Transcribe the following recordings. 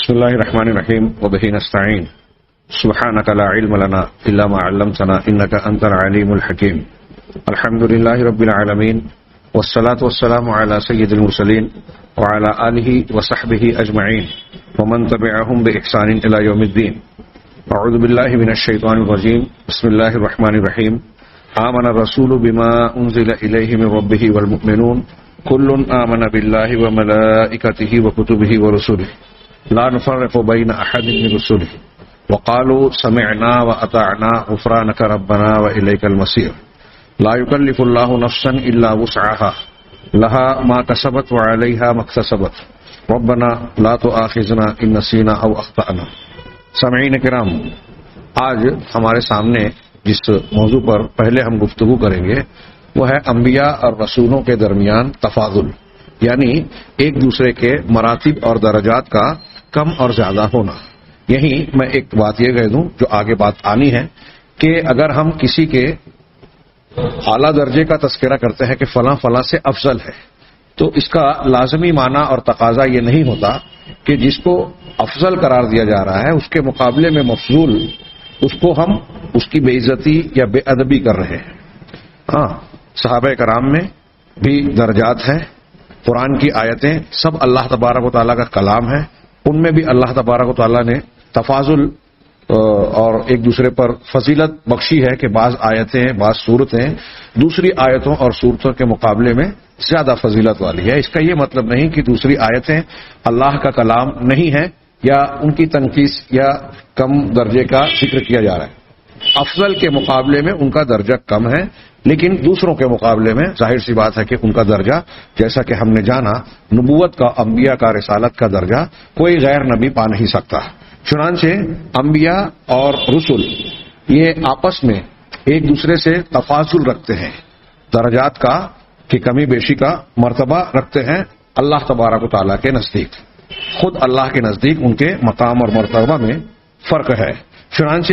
بسم الله الرحمن الرحيم وبه نستعين سبحانك لا علم لنا إلا ما علمتنا إنك أنت العليم الحكيم الحمد لله رب العالمين والصلاة والسلام على سيد المرسلين وعلى آله وصحبه أجمعين ومن تبعهم بإحسان إلى يوم الدين. أعوذ بالله من الشيطان الرجيم. بسم الله الرحمن الرحيم. آمن الرسول بما أنزل إليه من ربه والمؤمنون كل آمن بالله وملائكته وكتبه ورسله لا نفرق بين أحد من رسله وقالوا سمعنا وأطعنا غفرانك ربنا وإليك المصير. لا يكلف الله نفسا إلا وسعها لها ما كسبت وعليها ما اكتسبت ربنا لا تؤاخذنا إن نسينا أو أخطأنا. سامعین کرام، آج ہمارے سامنے جس موضوع پر پہلے ہم گفتگو کریں گے وہ ہے انبیاء اور رسولوں کے درمیان تفاضل، یعنی ایک دوسرے کے مراتب اور درجات کا کم اور زیادہ ہونا. یہیں میں ایک بات یہ کہہ دوں جو آگے بات آنی ہے کہ اگر ہم کسی کے اعلیٰ درجے کا تذکرہ کرتے ہیں کہ فلاں فلاں سے افضل ہے، تو اس کا لازمی معنی اور تقاضا یہ نہیں ہوتا کہ جس کو افضل قرار دیا جا رہا ہے اس کے مقابلے میں مفضول اس کو ہم اس کی بے عزتی یا بے ادبی کر رہے ہیں. ہاں، صحابہ کرام میں بھی درجات ہیں، قرآن کی آیتیں سب اللہ تبارک و تعالیٰ کا کلام ہے، ان میں بھی اللہ تبارک و تعالیٰ نے تفاضل اور ایک دوسرے پر فضیلت بخشی ہے کہ بعض آیتیں بعض صورتیں دوسری آیتوں اور صورتوں کے مقابلے میں زیادہ فضیلت والی ہے. اس کا یہ مطلب نہیں کہ دوسری آیتیں اللہ کا کلام نہیں ہیں یا ان کی تنقیص یا کم درجے کا ذکر کیا جا رہا ہے. افضل کے مقابلے میں ان کا درجہ کم ہے، لیکن دوسروں کے مقابلے میں ظاہر سی بات ہے کہ ان کا درجہ، جیسا کہ ہم نے جانا، نبوت کا، انبیاء کا، رسالت کا درجہ کوئی غیر نبی پا نہیں سکتا. چنانچہ انبیاء اور رسول یہ آپس میں ایک دوسرے سے تفاضل رکھتے ہیں، درجات کا کہ کمی بیشی کا مرتبہ رکھتے ہیں اللہ تبارک و تعالیٰ کے نزدیک. خود اللہ کے نزدیک ان کے مقام اور مرتبہ میں فرق ہے. چنانچہ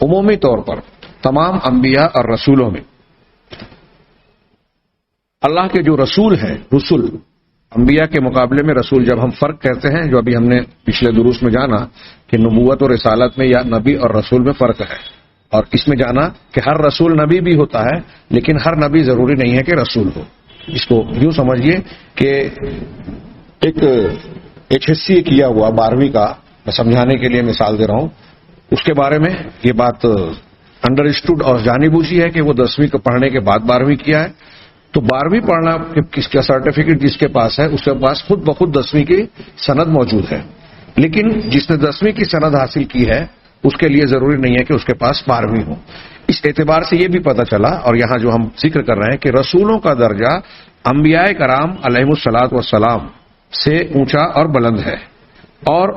عمومی طور پر تمام انبیاء اور رسولوں میں اللہ کے جو رسول ہیں، رسول انبیاء کے مقابلے میں رسول، جب ہم فرق کہتے ہیں جو ابھی ہم نے پچھلے دروس میں جانا کہ نبوت اور رسالت میں یا نبی اور رسول میں فرق ہے، اور اس میں جانا کہ ہر رسول نبی بھی ہوتا ہے لیکن ہر نبی ضروری نہیں ہے کہ رسول ہو. اس کو یوں سمجھیے کہ ایک HSC کیا ہوا 12ویں کا، میں سمجھانے کے لیے مثال دے رہا ہوں، اس کے بارے میں یہ بات انڈرسٹوڈ اور جانی بوجھی ہے کہ وہ 10ویں کو پڑھنے کے بعد 12ویں کیا ہے، تو 12ویں پڑھنا کس کا سرٹیفکیٹ جس کے پاس ہے اس کے پاس خود بخود 10ویں کی سند موجود ہے، لیکن جس نے 10ویں کی سند حاصل کی ہے اس کے لیے ضروری نہیں ہے کہ اس کے پاس 12ویں ہو. اس اعتبار سے یہ بھی پتہ چلا، اور یہاں جو ہم ذکر کر رہے ہیں کہ رسولوں کا درجہ انبیاء کرام علیہم الصلاۃ والسلام سے اونچا اور بلند ہے، اور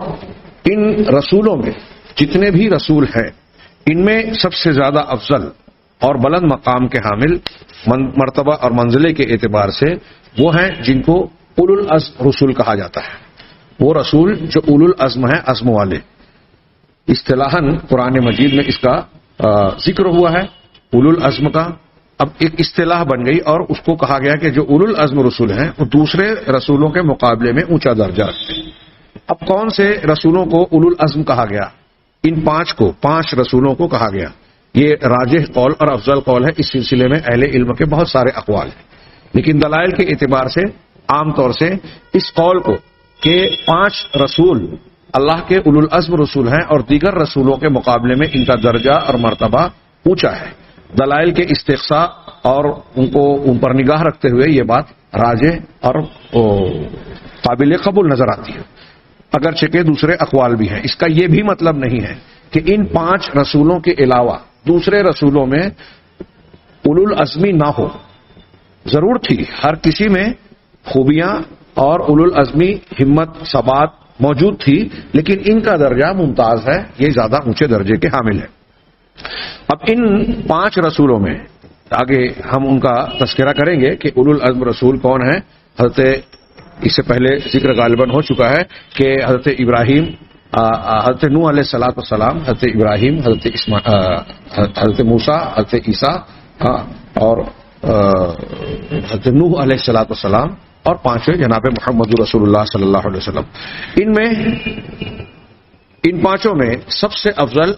ان رسولوں میں جتنے بھی رسول ہیں ان میں سب سے زیادہ افضل اور بلند مقام کے حامل مرتبہ اور منزلے کے اعتبار سے وہ ہیں جن کو اولو العزم رسول کہا جاتا ہے. وہ رسول جو اولو العزم ہیں، عزم والے. اصطلاحاً قرآن مجید میں اس کا ذکر ہوا ہے اولو العزم کا. اب ایک اصطلاح بن گئی اور اس کو کہا گیا کہ جو اولو العزم رسول ہیں وہ دوسرے رسولوں کے مقابلے میں اونچا درجہ رکھتے ہیں. اب کون سے رسولوں کو اولو العزم کہا گیا؟ ان 5 رسولوں کو کہا گیا. یہ راجح قول اور افضل قول ہے. اس سلسلے میں اہل علم کے بہت سارے اقوال ہیں، لیکن دلائل کے اعتبار سے عام طور سے اس قول کو کہ 5 رسول اللہ کے اولو العزم رسول ہیں اور دیگر رسولوں کے مقابلے میں ان کا درجہ اور مرتبہ اونچا ہے، دلائل کے استقصاء اور ان پر نگاہ رکھتے ہوئے یہ بات راجح اور قابل قبول نظر آتی ہے، اگرچہ کہ دوسرے اقوال بھی ہیں. اس کا یہ بھی مطلب نہیں ہے کہ ان 5 رسولوں کے علاوہ دوسرے رسولوں میں اولو العزمی نہ ہو. ضرور تھی، ہر کسی میں خوبیاں اور اولو العزمی ہمت ثبات موجود تھی، لیکن ان کا درجہ ممتاز ہے، یہ زیادہ اونچے درجے کے حامل ہے. اب ان 5 رسولوں میں آگے ہم ان کا تذکرہ کریں گے کہ اولو العزم رسول کون ہیں. حضرت اس سے پہلے ذکر غالباً ہو چکا ہے کہ حضرت ابراہیم، حضرت نوح علیہ الصلوۃ والسلام، حضرت ابراہیم، حضرت موسیٰ، حضرت عیسیٰ اور حضرت نوح علیہ الصلوۃ والسلام، اور 5ویں جناب محمد رسول اللہ صلی اللہ علیہ وسلم. ان میں ان پانچوں میں سب سے افضل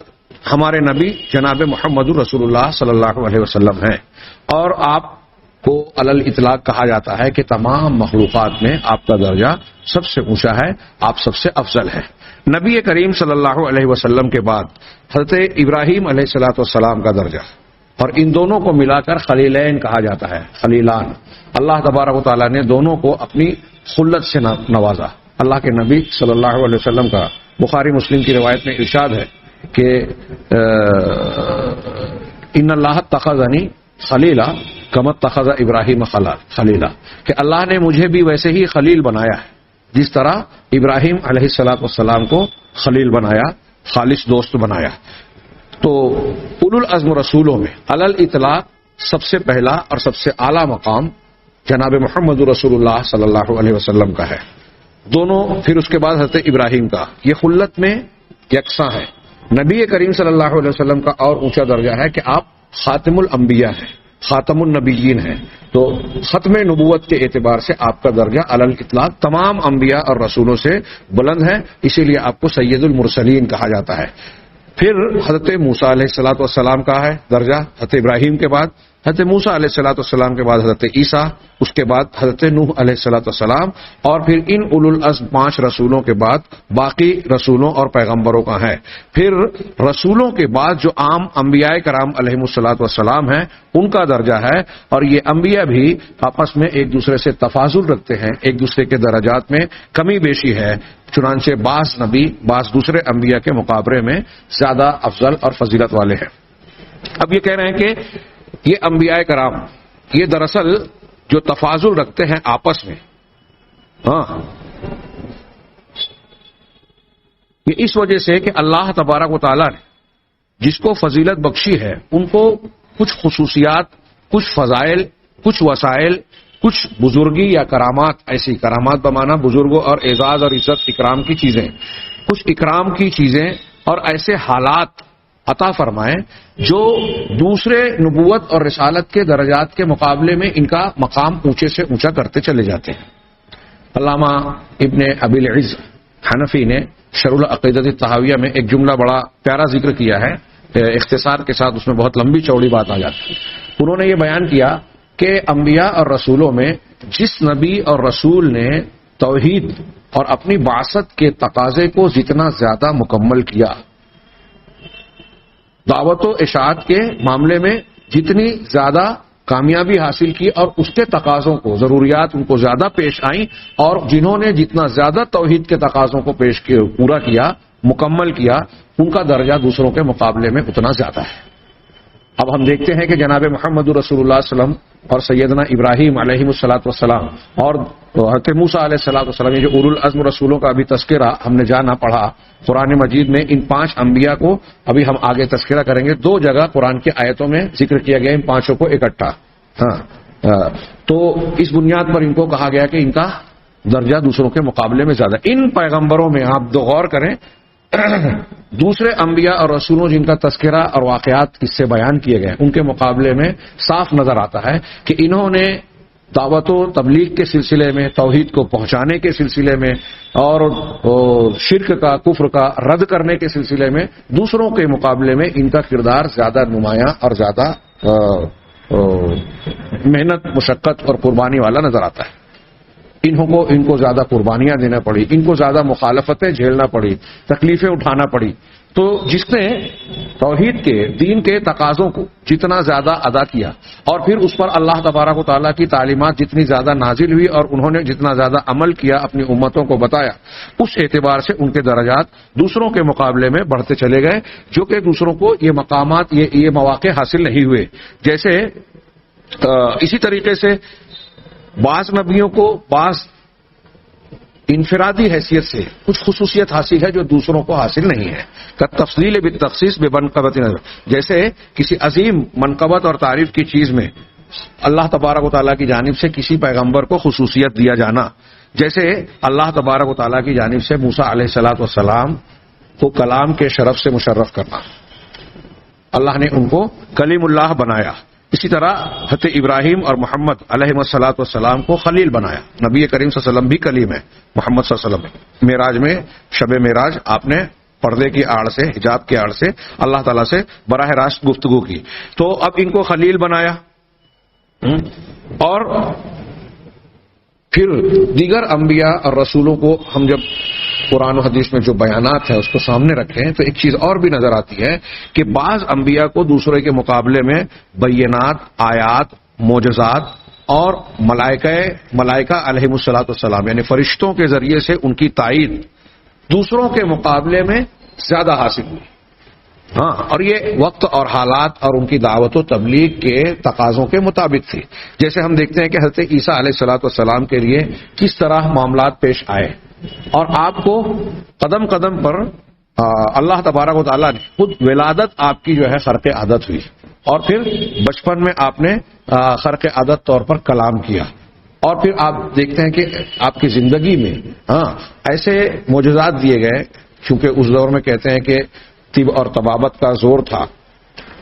ہمارے نبی جناب محمد رسول اللہ صلی اللہ علیہ وسلم ہیں، اور آپ کو علل اطلاق کہا جاتا ہے کہ تمام مخلوقات میں آپ کا درجہ سب سے اونچا ہے، آپ سب سے افضل ہیں۔ نبی کریم صلی اللہ علیہ وسلم کے بعد حضرت ابراہیم علیہ الصلوۃ والسلام کا درجہ، اور ان دونوں کو ملا کر خلیلین کہا جاتا ہے، خلیلان۔ اللہ تبارک و تعالیٰ نے دونوں کو اپنی خلت سے نوازا۔ اللہ کے نبی صلی اللہ علیہ وسلم کا بخاری مسلم کی روایت میں ارشاد ہے کہ ان اللہ اتخذنی خلیلا کما اتخذ ابراہیم خلیلا، کہ اللہ نے مجھے بھی ویسے ہی خلیل بنایا ہے جس طرح ابراہیم علیہ الصلوۃ والسلام کو خلیل بنایا، خالص دوست بنایا۔ تو اولو العزم رسولوں میں علل اطلاق سب سے پہلا اور سب سے اعلیٰ مقام جناب محمد رسول اللہ صلی اللہ علیہ وسلم کا ہے، دونوں، پھر اس کے بعد حضرت ابراہیم کا۔ یہ خلت میں یکساں ہے۔ نبی کریم صلی اللہ علیہ وسلم کا اور اونچا درجہ ہے کہ آپ خاتم الانبیاء ہیں، خاتم النبیین ہیں، تو ختم نبوت کے اعتبار سے آپ کا درجہ علل اطلاق تمام انبیاء اور رسولوں سے بلند ہے، اسی لیے آپ کو سید المرسلین کہا جاتا ہے۔ پھر حضرت موسیٰ علیہ الصلوۃ والسلام کا ہے درجہ، حضرت ابراہیم کے بعد حضرت موسیٰ علیہ الصلوۃ والسلام کے بعد حضرت عیسیٰ، اس کے بعد حضرت نوح علیہ الصلوۃ والسلام، اور پھر ان اولو العزم 5 رسولوں کے بعد باقی رسولوں اور پیغمبروں کا ہے۔ پھر رسولوں کے بعد جو عام انبیاء کرام علیہم الصلوۃ والسلام ہیں ان کا درجہ ہے، اور یہ انبیاء بھی آپس میں ایک دوسرے سے تفاضل رکھتے ہیں، ایک دوسرے کے درجات میں کمی بیشی ہے، چنانچہ بعض نبی بعض دوسرے انبیاء کے مقابلے میں زیادہ افضل اور فضیلت والے ہیں۔ اب یہ کہہ رہے ہیں کہ یہ انبیاء کرام یہ دراصل جو تفاضل رکھتے ہیں آپس میں، یہ اس وجہ سے کہ اللہ تبارک و تعالیٰ نے جس کو فضیلت بخشی ہے ان کو کچھ خصوصیات، کچھ فضائل، کچھ وسائل، کچھ بزرگی یا کرامات، ایسی کرامات بمانا بزرگوں اور اعزاز اور عزت اکرام کی چیزیں، کچھ اکرام کی چیزیں اور ایسے حالات عطا فرمائیں جو دوسرے نبوت اور رسالت کے درجات کے مقابلے میں ان کا مقام اونچے سے اونچا کرتے چلے جاتے ہیں۔ علامہ ابن ابی العز حنفی نے شرح العقیدۃ الطحاویہ میں ایک جملہ بڑا پیارا ذکر کیا ہے، اختصار کے ساتھ اس میں بہت لمبی چوڑی بات آ جاتی ہے۔ انہوں نے یہ بیان کیا کہ انبیاء اور رسولوں میں جس نبی اور رسول نے توحید اور اپنی بعثت کے تقاضے کو جتنا زیادہ مکمل کیا، دعوت و اشاعت کے معاملے میں جتنی زیادہ کامیابی حاصل کی اور اس کے تقاضوں کو، ضروریات ان کو زیادہ پیش آئیں، اور جنہوں نے جتنا زیادہ توحید کے تقاضوں کو پورا کیا، مکمل کیا، ان کا درجہ دوسروں کے مقابلے میں اتنا زیادہ ہے۔ اب ہم دیکھتے ہیں کہ جناب محمد رسول اللہ صلی اللہ علیہ وسلم اور سیدنا ابراہیم علیہ الصلوۃ والسلام اور حضرت موسیٰ علیہ الصلوۃ والسلام، یہ جو اولو العزم رسولوں کا ابھی تذکرہ ہم نے جانا پڑھا قرآن مجید میں، ان 5 انبیاء کو ابھی ہم آگے تذکرہ کریں گے۔ 2 جگہ قرآن کی آیتوں میں ذکر کیا گیا ان 5 کو اکٹھا، تو اس بنیاد پر ان کو کہا گیا کہ ان کا درجہ دوسروں کے مقابلے میں زیادہ۔ ان پیغمبروں میں آپ غور کریں، دوسرے انبیاء اور رسولوں جن کا تذکرہ اور واقعات اس سے بیان کیے گئے ان کے مقابلے میں صاف نظر آتا ہے کہ انہوں نے دعوت و تبلیغ کے سلسلے میں، توحید کو پہنچانے کے سلسلے میں اور شرک کا، کفر کا رد کرنے کے سلسلے میں دوسروں کے مقابلے میں ان کا کردار زیادہ نمایاں اور زیادہ محنت، مشقت اور قربانی والا نظر آتا ہے۔ ان کو زیادہ قربانیاں دینا پڑی، ان کو زیادہ مخالفتیں جھیلنا پڑی، تکلیفیں اٹھانا پڑی۔ تو جس نے توحید کے، دین کے تقاضوں کو جتنا زیادہ ادا کیا اور پھر اس پر اللہ تبارک و تعالیٰ کی تعلیمات جتنی زیادہ نازل ہوئی اور انہوں نے جتنا زیادہ عمل کیا، اپنی امتوں کو بتایا، اس اعتبار سے ان کے درجات دوسروں کے مقابلے میں بڑھتے چلے گئے، جو کہ دوسروں کو یہ مقامات، یہ مواقع حاصل نہیں ہوئے۔ جیسے اسی طریقے سے بعض نبیوں کو بعض انفرادی حیثیت سے کچھ خصوصیت حاصل ہے جو دوسروں کو حاصل نہیں ہے۔ تفضیل بالتخصیص بمنقبت، جیسے کسی عظیم منقبت اور تعریف کی چیز میں اللہ تبارک و تعالیٰ کی جانب سے کسی پیغمبر کو خصوصیت دیا جانا، جیسے اللہ تبارک و تعالیٰ کی جانب سے موسیٰ علیہ الصلوۃ والسلام کو کلام کے شرف سے مشرف کرنا، اللہ نے ان کو کلیم اللہ بنایا۔ اسی طرح حضرت ابراہیم اور محمد علیہ الصلوۃ والسلام کو خلیل بنایا۔ نبی کریم صلی اللہ علیہ وسلم بھی کلیم ہے، محمد صلی اللہ علیہ وسلم معراج میں، شب معراج آپ نے پردے کی آڑ سے، حجاب کی آڑ سے اللہ تعالیٰ سے براہ راست گفتگو کی. تو اب ان کو خلیل بنایا، اور پھر دیگر انبیاء اور رسولوں کو ہم جب قرآن و حدیث میں جو بیانات ہیں اس کو سامنے رکھیں تو ایک چیز اور بھی نظر آتی ہے کہ بعض انبیاء کو دوسرے کے مقابلے میں بینات، آیات، معجزات اور ملائکہ علیہم الصلاۃ والسلام یعنی فرشتوں کے ذریعے سے ان کی تائید دوسروں کے مقابلے میں زیادہ حاصل ہوئی. ہاں، اور یہ وقت اور حالات اور ان کی دعوت و تبلیغ کے تقاضوں کے مطابق تھی. جیسے ہم دیکھتے ہیں کہ حضرت عیسیٰ علیہ الصلاۃ والسلام کے لیے کس طرح معاملات پیش آئے، اور آپ کو قدم قدم پر اللہ تبارک و تعالیٰ نے خود ولادت آپ کی جو ہے خرق عادت ہوئی، اور پھر بچپن میں آپ نے خرق عادت طور پر کلام کیا، اور پھر آپ دیکھتے ہیں کہ آپ کی زندگی میں ایسے معجزات دیے گئے، چونکہ اس دور میں کہتے ہیں کہ طب اور طبابت کا زور تھا،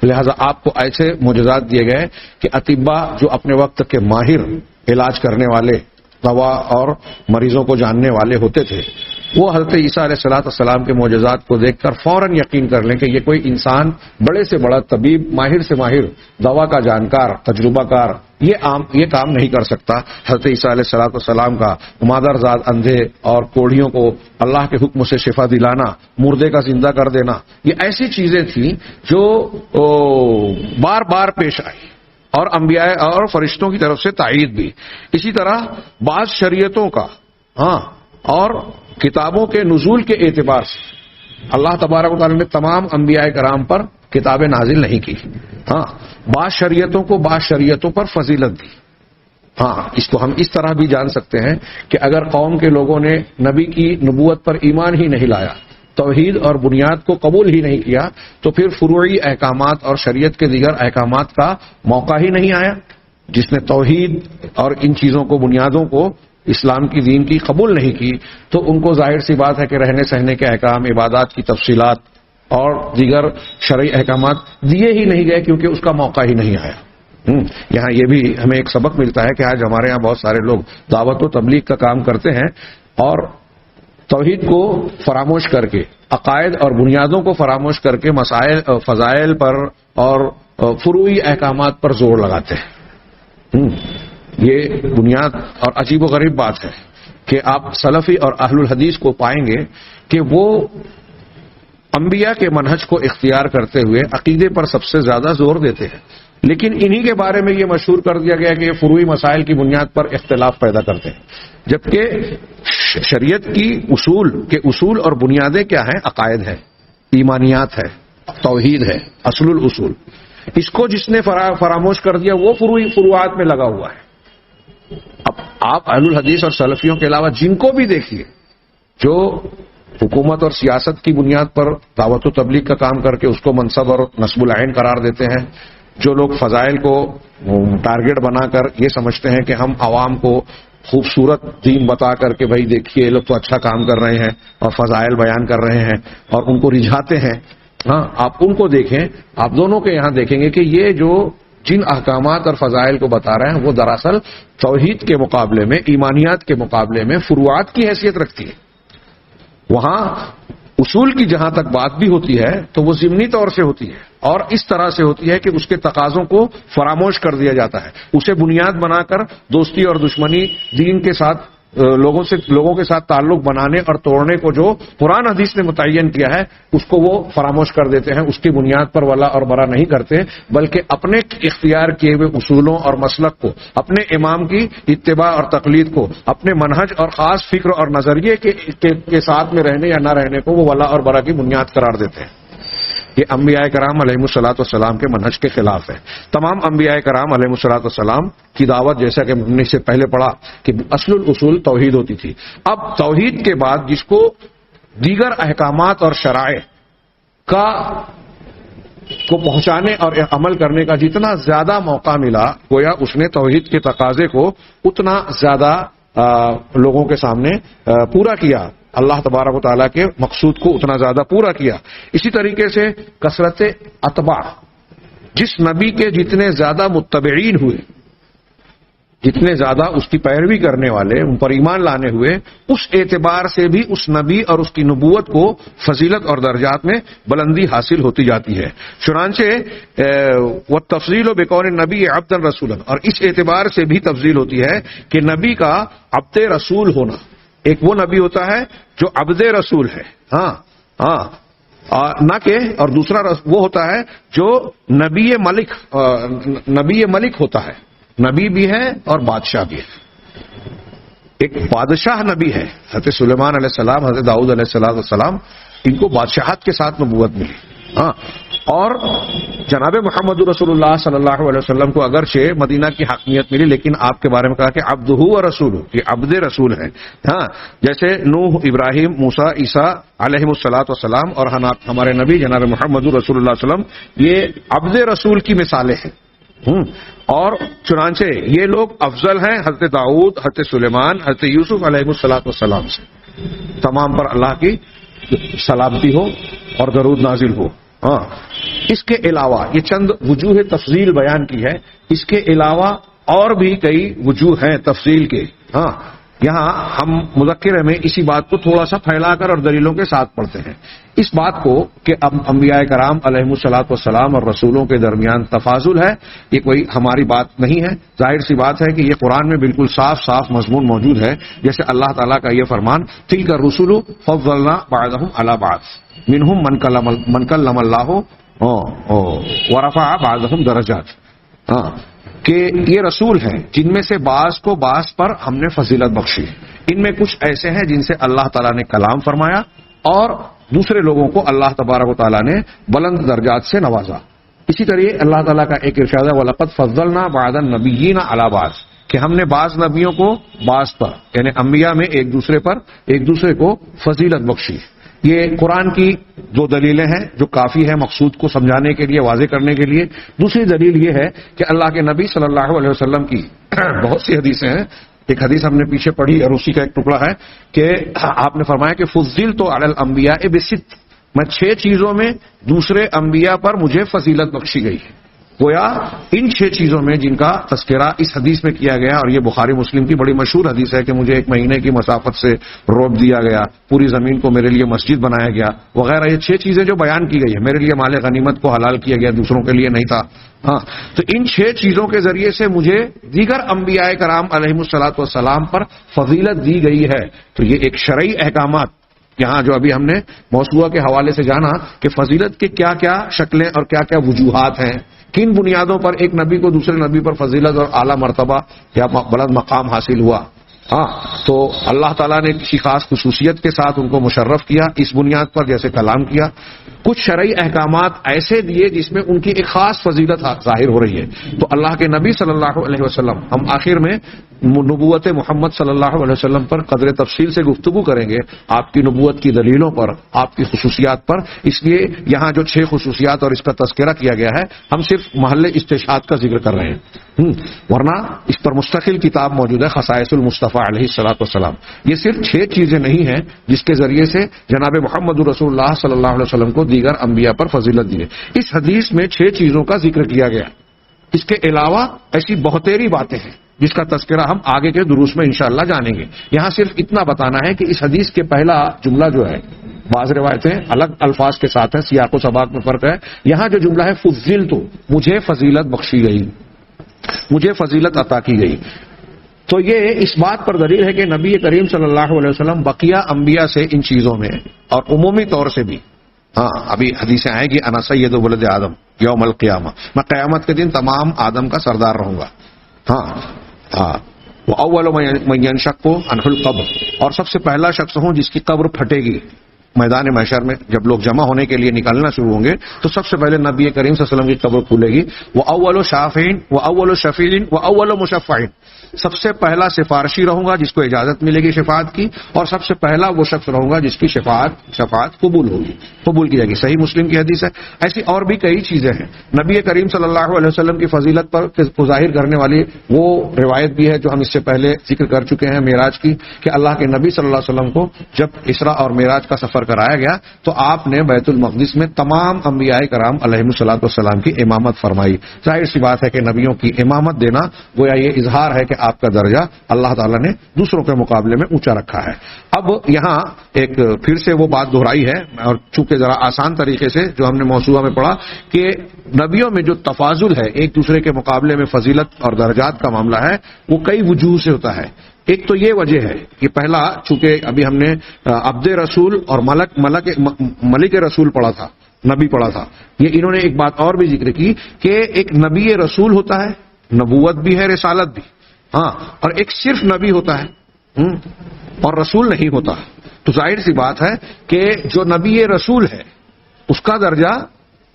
لہذا آپ کو ایسے معجزات دیے گئے کہ اطباء جو اپنے وقت کے ماہر علاج کرنے والے، دوا اور مریضوں کو جاننے والے ہوتے تھے، وہ حضرت عیسیٰ علیہ الصلوۃ والسلام کے معجزات کو دیکھ کر فوراً یقین کر لیں کہ یہ کوئی انسان بڑے سے بڑا طبیب، ماہر سے ماہر، دوا کا جانکار، تجربہ کار یہ کام نہیں کر سکتا. حضرت عیسیٰ علیہ الصلوۃ والسلام کا مادرزاد اندھے اور کوڑھیوں کو اللہ کے حکم سے شفا دلانا، مردے کا زندہ کر دینا، یہ ایسی چیزیں تھیں جو بار بار پیش آئی، اور انبیاء اور فرشتوں کی طرف سے تائید بھی. اسی طرح بعض شریعتوں کا اور کتابوں کے نزول کے اعتبار سے اللہ تبارک و تعالیٰ نے تمام انبیاء کرام پر کتابیں نازل نہیں کی. بعض شریعتوں کو بعض شریعتوں پر فضیلت دی. اس کو ہم اس طرح بھی جان سکتے ہیں کہ اگر قوم کے لوگوں نے نبی کی نبوت پر ایمان ہی نہیں لایا، توحید اور بنیاد کو قبول ہی نہیں کیا، تو پھر فروعی احکامات اور شریعت کے دیگر احکامات کا موقع ہی نہیں آیا. جس نے توحید اور ان چیزوں کو، بنیادوں کو، اسلام کی دین کی قبول نہیں کی، تو ان کو ظاہر سی بات ہے کہ رہنے سہنے کے احکام، عبادات کی تفصیلات اور دیگر شرعی احکامات دیے ہی نہیں گئے، کیونکہ اس کا موقع ہی نہیں آیا. یہاں یہ بھی ہمیں ایک سبق ملتا ہے کہ آج ہمارے یہاں بہت سارے لوگ دعوت و تبلیغ کا کام کرتے ہیں اور توحید کو فراموش کر کے، عقائد اور بنیادوں کو فراموش کر کے مسائل، فضائل پر اور فروعی احکامات پر زور لگاتے ہیں. یہ بنیاد اور عجیب و غریب بات ہے کہ آپ سلفی اور اہل الحدیث کو پائیں گے کہ وہ انبیاء کے منہج کو اختیار کرتے ہوئے عقیدے پر سب سے زیادہ زور دیتے ہیں، لیکن انہی کے بارے میں یہ مشہور کر دیا گیا کہ یہ فروعی مسائل کی بنیاد پر اختلاف پیدا کرتے ہیں. جبکہ شریعت کی اصول اور بنیادیں کیا ہیں؟ عقائد ہے، ایمانیات ہے، توحید ہے، اصل الاصول. اس کو جس نے فراموش کر دیا وہ فروعات میں لگا ہوا ہے. اب آپ اہل الحدیث اور سلفیوں کے علاوہ جن کو بھی دیکھیے جو حکومت اور سیاست کی بنیاد پر دعوت و تبلیغ کا کام کر کے اس کو منصب اور نصب العین قرار دیتے ہیں، جو لوگ فضائل کو ٹارگٹ بنا کر یہ سمجھتے ہیں کہ ہم عوام کو خوبصورت دین بتا کر کے بھائی دیکھیے یہ لوگ تو اچھا کام کر رہے ہیں اور فضائل بیان کر رہے ہیں اور ان کو رجھاتے ہیں. آپ ان کو دیکھیں، آپ دونوں کے یہاں دیکھیں گے کہ یہ جو جن احکامات اور فضائل کو بتا رہے ہیں وہ دراصل توحید کے مقابلے میں، ایمانیات کے مقابلے میں فروعات کی حیثیت رکھتی ہے. وہاں اصول کی جہاں تک بات بھی ہوتی ہے تو وہ ضمنی طور سے ہوتی ہے اور اس طرح سے ہوتی ہے کہ اس کے تقاضوں کو فراموش کر دیا جاتا ہے. اسے بنیاد بنا کر دوستی اور دشمنی، دین کے ساتھ لوگوں کے ساتھ تعلق بنانے اور توڑنے کو جو قرآن حدیث نے متعین کیا ہے اس کو وہ فراموش کر دیتے ہیں. اس کی بنیاد پر ولا اور برا نہیں کرتے، بلکہ اپنے اختیار کیے ہوئے اصولوں اور مسلک کو، اپنے امام کی اتباع اور تقلید کو، اپنے منہج اور خاص فکر اور نظریے کے ساتھ میں رہنے یا نہ رہنے کو وہ ولا اور برا کی بنیاد قرار دیتے ہیں. یہ انبیاء کرام علیہ الصلوۃ والسلام کے منہج کے خلاف ہے. تمام انبیاء کرام علیہ الصلوۃ والسلام کی دعوت، جیسا کہ ہم نے سے پہلے پڑھا کہ اصل الاصول توحید ہوتی تھی. اب توحید کے بعد جس کو دیگر احکامات اور شرائع کو پہنچانے اور عمل کرنے کا جتنا زیادہ موقع ملا، گویا اس نے توحید کے تقاضے کو اتنا زیادہ لوگوں کے سامنے پورا کیا، اللہ تبارک و تعالیٰ کے مقصود کو اتنا زیادہ پورا کیا. اسی طریقے سے کثرت اتباع، جس نبی کے جتنے زیادہ متبعین ہوئے جتنے زیادہ اس کی پیروی کرنے والے، ان پر ایمان لانے ہوئے، اس اعتبار سے بھی اس نبی اور اس کی نبوت کو فضیلت اور درجات میں بلندی حاصل ہوتی جاتی ہے۔ چنانچہ والتفضیل بکون النبی عبدا رسولا، اور اس اعتبار سے بھی تفضیل ہوتی ہے کہ نبی کا عبد رسول ہونا، ایک وہ نبی ہوتا ہے جو عبد رسول ہے، نہ کہ، اور دوسرا وہ ہوتا ہے جو نبی ملک ہوتا ہے، نبی بھی ہے اور بادشاہ بھی ہے۔ ایک بادشاہ نبی ہے، حضرت سلیمان علیہ السلام، حضرت داؤد علیہ السلام، ان کو بادشاہت کے ساتھ نبوت ملی، اور جناب محمد رسول اللہ صلی اللہ علیہ وسلم کو اگرچہ مدینہ کی حاکمیت ملی، لیکن آپ کے بارے میں کہا کہ عبدہ و رسولہ، یہ عبد رسول ہے۔ جیسے نوح، ابراہیم، موسیٰ، عیسیٰ علیہ الصلاۃ والسلام اور ہمارے نبی جناب محمد رسول اللہ صلی اللہ علیہ وسلم، یہ عبد رسول کی مثالیں ہیں۔ اور چنانچہ یہ لوگ افضل ہیں حضرت داؤد، حضرت سلیمان، حضرت یوسف علیہ الصلاۃ والسلام سے، تمام پر اللہ کی سلامتی ہو اور درود نازل ہو۔ اس کے علاوہ یہ چند وجوہ تفضیل بیان کی ہے، اس کے علاوہ اور بھی کئی وجوہ ہیں تفضیل کے۔ یہاں ہم مذکرہ میں اسی بات کو تھوڑا سا پھیلا کر اور دلیلوں کے ساتھ پڑھتے ہیں، اس بات کو کہ اب انبیاء کرام علیہ الصلاۃ والسلام اور رسولوں کے درمیان تفاضل ہے، یہ کوئی ہماری بات نہیں ہے، ظاہر سی بات ہے کہ یہ قرآن میں بالکل صاف مضمون موجود ہے، جیسے اللہ تعالیٰ کا یہ فرمان تلک الرسل فضلنا بعضهم علی بعض منہم من کلم اللہ ورفع بعضهم درجات، کہ یہ رسول ہیں جن میں سے بعض کو بعض پر ہم نے فضیلت بخشی، ان میں کچھ ایسے ہیں جن سے اللہ تعالیٰ نے کلام فرمایا، اور دوسرے لوگوں کو اللہ تبارک و تعالیٰ نے بلند درجات سے نوازا۔ اسی طرح اللہ تعالیٰ کا ایک ارشاد ہے وَلَقَدْ فَضَّلْنَا بَعْضَ النَّبِيِّينَ عَلَى بَعْضٍ، کہ ہم نے بعض نبیوں کو بعض پر، یعنی انبیاء میں ایک دوسرے کو فضیلت بخشی۔ یہ قرآن کی دو دلیلیں ہیں جو کافی ہے مقصود کو سمجھانے کے لیے، واضح کرنے کے لیے۔ دوسری دلیل یہ ہے کہ اللہ کے نبی صلی اللہ علیہ وسلم کی بہت سی حدیثیں ہیں، ایک حدیث ہم نے پیچھے پڑھی اور اسی کا ایک ٹکڑا ہے کہ آپ نے فرمایا کہ فضلت علی الانبیاء بست، میں 6 چیزوں میں دوسرے انبیاء پر مجھے فضیلت بخشی گئی ہے۔ گویا ان 6 چیزوں میں جن کا تذکرہ اس حدیث میں کیا گیا، اور یہ بخاری مسلم کی بڑی مشہور حدیث ہے کہ مجھے 1 مہینے کی مسافت سے روک دیا گیا، پوری زمین کو میرے لیے مسجد بنایا گیا وغیرہ، یہ 6 چیزیں جو بیان کی گئی ہے، میرے لیے مال غنیمت کو حلال کیا گیا، دوسروں کے لیے نہیں تھا۔ تو ان 6 چیزوں کے ذریعے سے مجھے دیگر انبیاء کرام علیہ الصلاۃ والسلام پر فضیلت دی گئی ہے۔ تو یہ ایک شرعی احکامات یہاں جو ابھی ہم نے موضوع کے حوالے سے جانا کہ فضیلت کے کیا کیا شکلیں اور کیا کیا وجوہات ہیں، کن بنیادوں پر ایک نبی کو دوسرے نبی پر فضیلت اور اعلیٰ مرتبہ یا بلند مقام حاصل ہوا۔ تو اللہ تعالیٰ نے کسی خاص خصوصیت کے ساتھ ان کو مشرف کیا اس بنیاد پر جیسے کلام کیا، کچھ شرعی احکامات ایسے دیے جس میں ان کی ایک خاص فضیلت ظاہر ہو رہی ہے۔ تو اللہ کے نبی صلی اللہ علیہ وسلم، ہم آخر میں نبوت محمد صلی اللہ علیہ وسلم پر قدر تفصیل سے گفتگو کریں گے، آپ کی نبوت کی دلیلوں پر، آپ کی خصوصیات پر۔ اس لیے یہاں جو 6 خصوصیات اور اس کا تذکرہ کیا گیا ہے، ہم صرف محل استشہاد کا ذکر کر رہے ہیں، ورنہ اس پر مستقل کتاب موجود ہے خصائص المصطفیٰ علیہ الصلوۃ والسلام۔ یہ صرف 6 چیزیں نہیں ہیں جس کے ذریعے سے جناب محمد رسول اللہ صلی اللہ علیہ وسلم کو دیگر انبیاء پر فضیلت دی ہے۔ اس حدیث میں 6 چیزوں کا ذکر کیا گیا، اس کے علاوہ ایسی بہتری باتیں ہیں جس کا تذکرہ ہم آگے کے دروس میں انشاءاللہ جانیں گے۔ یہاں صرف اتنا بتانا ہے کہ اس حدیث کے پہلا جملہ جو ہے، بعض روایتیں الگ الفاظ کے ساتھ ہیں، سیاق و سباق میں فرق ہے، یہاں جو جملہ ہے فضلت، مجھے فضیلت بخشی گئی، مجھے فضیلت عطا کی گئی، تو یہ اس بات پر دلیل ہے کہ نبی کریم صلی اللہ علیہ وسلم بقیہ انبیاء سے ان چیزوں میں اور عمومی طور سے بھی، ابھی حدیثیں آئیں گی انا سید ولد آدم یوم القیامہ، میں قیامت کے دن تمام آدم کا سردار رہوں گا۔ وَأَوَّلُ مَن يَنشَقُّ عَنْهُ الْقَبْرُ، اور سب سے پہلا شخص ہوں جس کی قبر پھٹے گی میدان محشر میں، جب لوگ جمع ہونے کے لیے نکلنا شروع ہوں گے تو سب سے پہلے نبی کریم صلی اللہ علیہ وسلم کی قبر کھلے گی۔ وَأَوَّلُ شَافِعٍ وَأَوَّلُ شَفِيعٍ وَأَوَّلُ مُشَفَّعٍ، سب سے پہلا سفارشی رہوں گا جس کو اجازت ملے گی شفاعت کی، اور سب سے پہلا وہ شخص رہوں گا جس کی شفاعت قبول ہوگی، قبول کی جائے گی۔ صحیح مسلم کی حدیث ہے۔ ایسی اور بھی کئی چیزیں ہیں۔ نبی کریم صلی اللہ علیہ وسلم کی فضیلت پر کو ظاہر کرنے والی وہ روایت بھی ہے جو ہم اس سے پہلے ذکر کر چکے ہیں معراج کی، کہ اللہ کے نبی صلی اللہ علیہ وسلم کو جب اسراء اور معراج کا سفر کرایا گیا تو آپ نے بیت المقدس میں تمام انبیاء کرام علیہ الصلوۃ والسلام کی امامت فرمائی۔ ظاہر سی بات ہے کہ نبیوں کی امامت دینا گویا یہ اظہار ہے کہ کہ آپ کا درجہ اللہ تعالیٰ نے دوسروں کے مقابلے میں اونچا رکھا ہے۔ اب یہاں ایک پھر سے وہ بات دہرائی ہے، اور چونکہ ذرا آسان طریقے سے جو ہم نے موضوع میں پڑھا کہ نبیوں میں جو تفاضل ہے ایک دوسرے کے مقابلے میں فضیلت اور درجات کا معاملہ ہے وہ کئی وجوہ سے ہوتا ہے۔ ایک تو یہ وجہ ہے کہ پہلا، چونکہ ابھی ہم نے عبد رسول اور ملک رسول پڑھا تھا، نبی پڑھا تھا، یہ انہوں نے ایک بات اور بھی ذکر کی کہ ایک نبی رسول ہوتا ہے، نبوت بھی ہے، رسالت بھی، ہاں، اور ایک صرف نبی ہوتا ہے اور رسول نہیں ہوتا۔ تو ظاہر سی بات ہے کہ جو نبی رسول ہے اس کا درجہ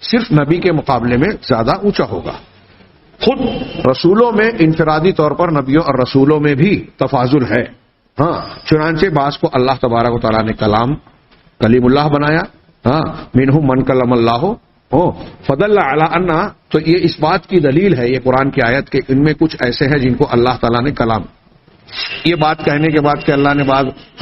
صرف نبی کے مقابلے میں زیادہ اونچا ہوگا۔ خود رسولوں میں انفرادی طور پر نبیوں اور رسولوں میں بھی تفاضل ہے، ہاں، چنانچہ بعض کو اللہ تبارک و تعالیٰ نے کلیم اللہ بنایا، ہاں، منہم من کلم اللہ فضل علی انا، تو یہ اس بات کی دلیل ہے یہ قرآن کی آیت کہ ان میں کچھ ایسے ہیں جن کو اللہ تعالیٰ نے کلام، یہ بات کہنے کے بعد کہ اللہ نے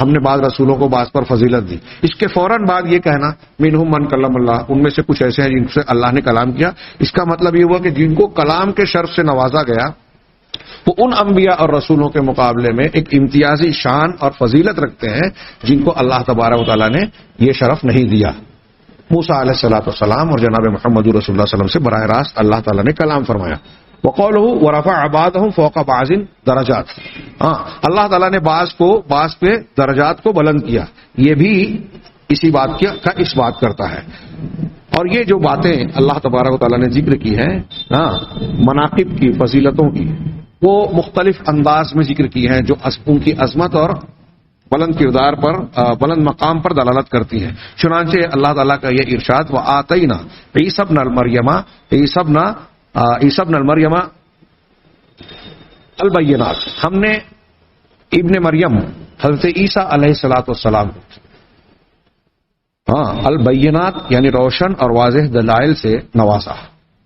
ہم نے بعض رسولوں کو بعض پر فضیلت دی، اس کے فوراً بعد یہ کہنا منہم من کلم اللہ، ان میں سے کچھ ایسے ہیں جن سے اللہ نے کلام کیا، اس کا مطلب یہ ہوا کہ جن کو کلام کے شرف سے نوازا گیا وہ ان انبیاء اور رسولوں کے مقابلے میں ایک امتیازی شان اور فضیلت رکھتے ہیں جن کو اللہ تبارک و تعالیٰ نے یہ شرف نہیں دیا۔ موسیٰ علیہ الصلوۃ والسلام اور جناب محمد رسول اللہ صلی اللہ علیہ وسلم سے براہ راست اللہ تعالیٰ نے کلام فرمایا۔ وقولہ ورفع بعضهم فوق بعض درجات، ہاں، اللہ تعالیٰ نے بعض پہ درجات کو بلند کیا، یہ بھی اسی بات کا اس بات کرتا ہے۔ اور یہ جو باتیں اللہ تبارک و تعالیٰ نے ذکر کی ہیں، ہاں، مناقب کی، فضیلتوں کی، وہ مختلف انداز میں ذکر کی ہیں جو ان کی عظمت اور بلند کردار پر، بلند مقام پر دلالت کرتی ہیں۔ چنانچہ اللہ تعالیٰ کا یہ ارشاد وآتینا عیسی ابن المریم البینات، ہم نے ابن مریم حضرت عیسیٰ علیہ الصلوۃ والسلام، ہاں، البینات یعنی روشن اور واضح دلائل سے نوازا۔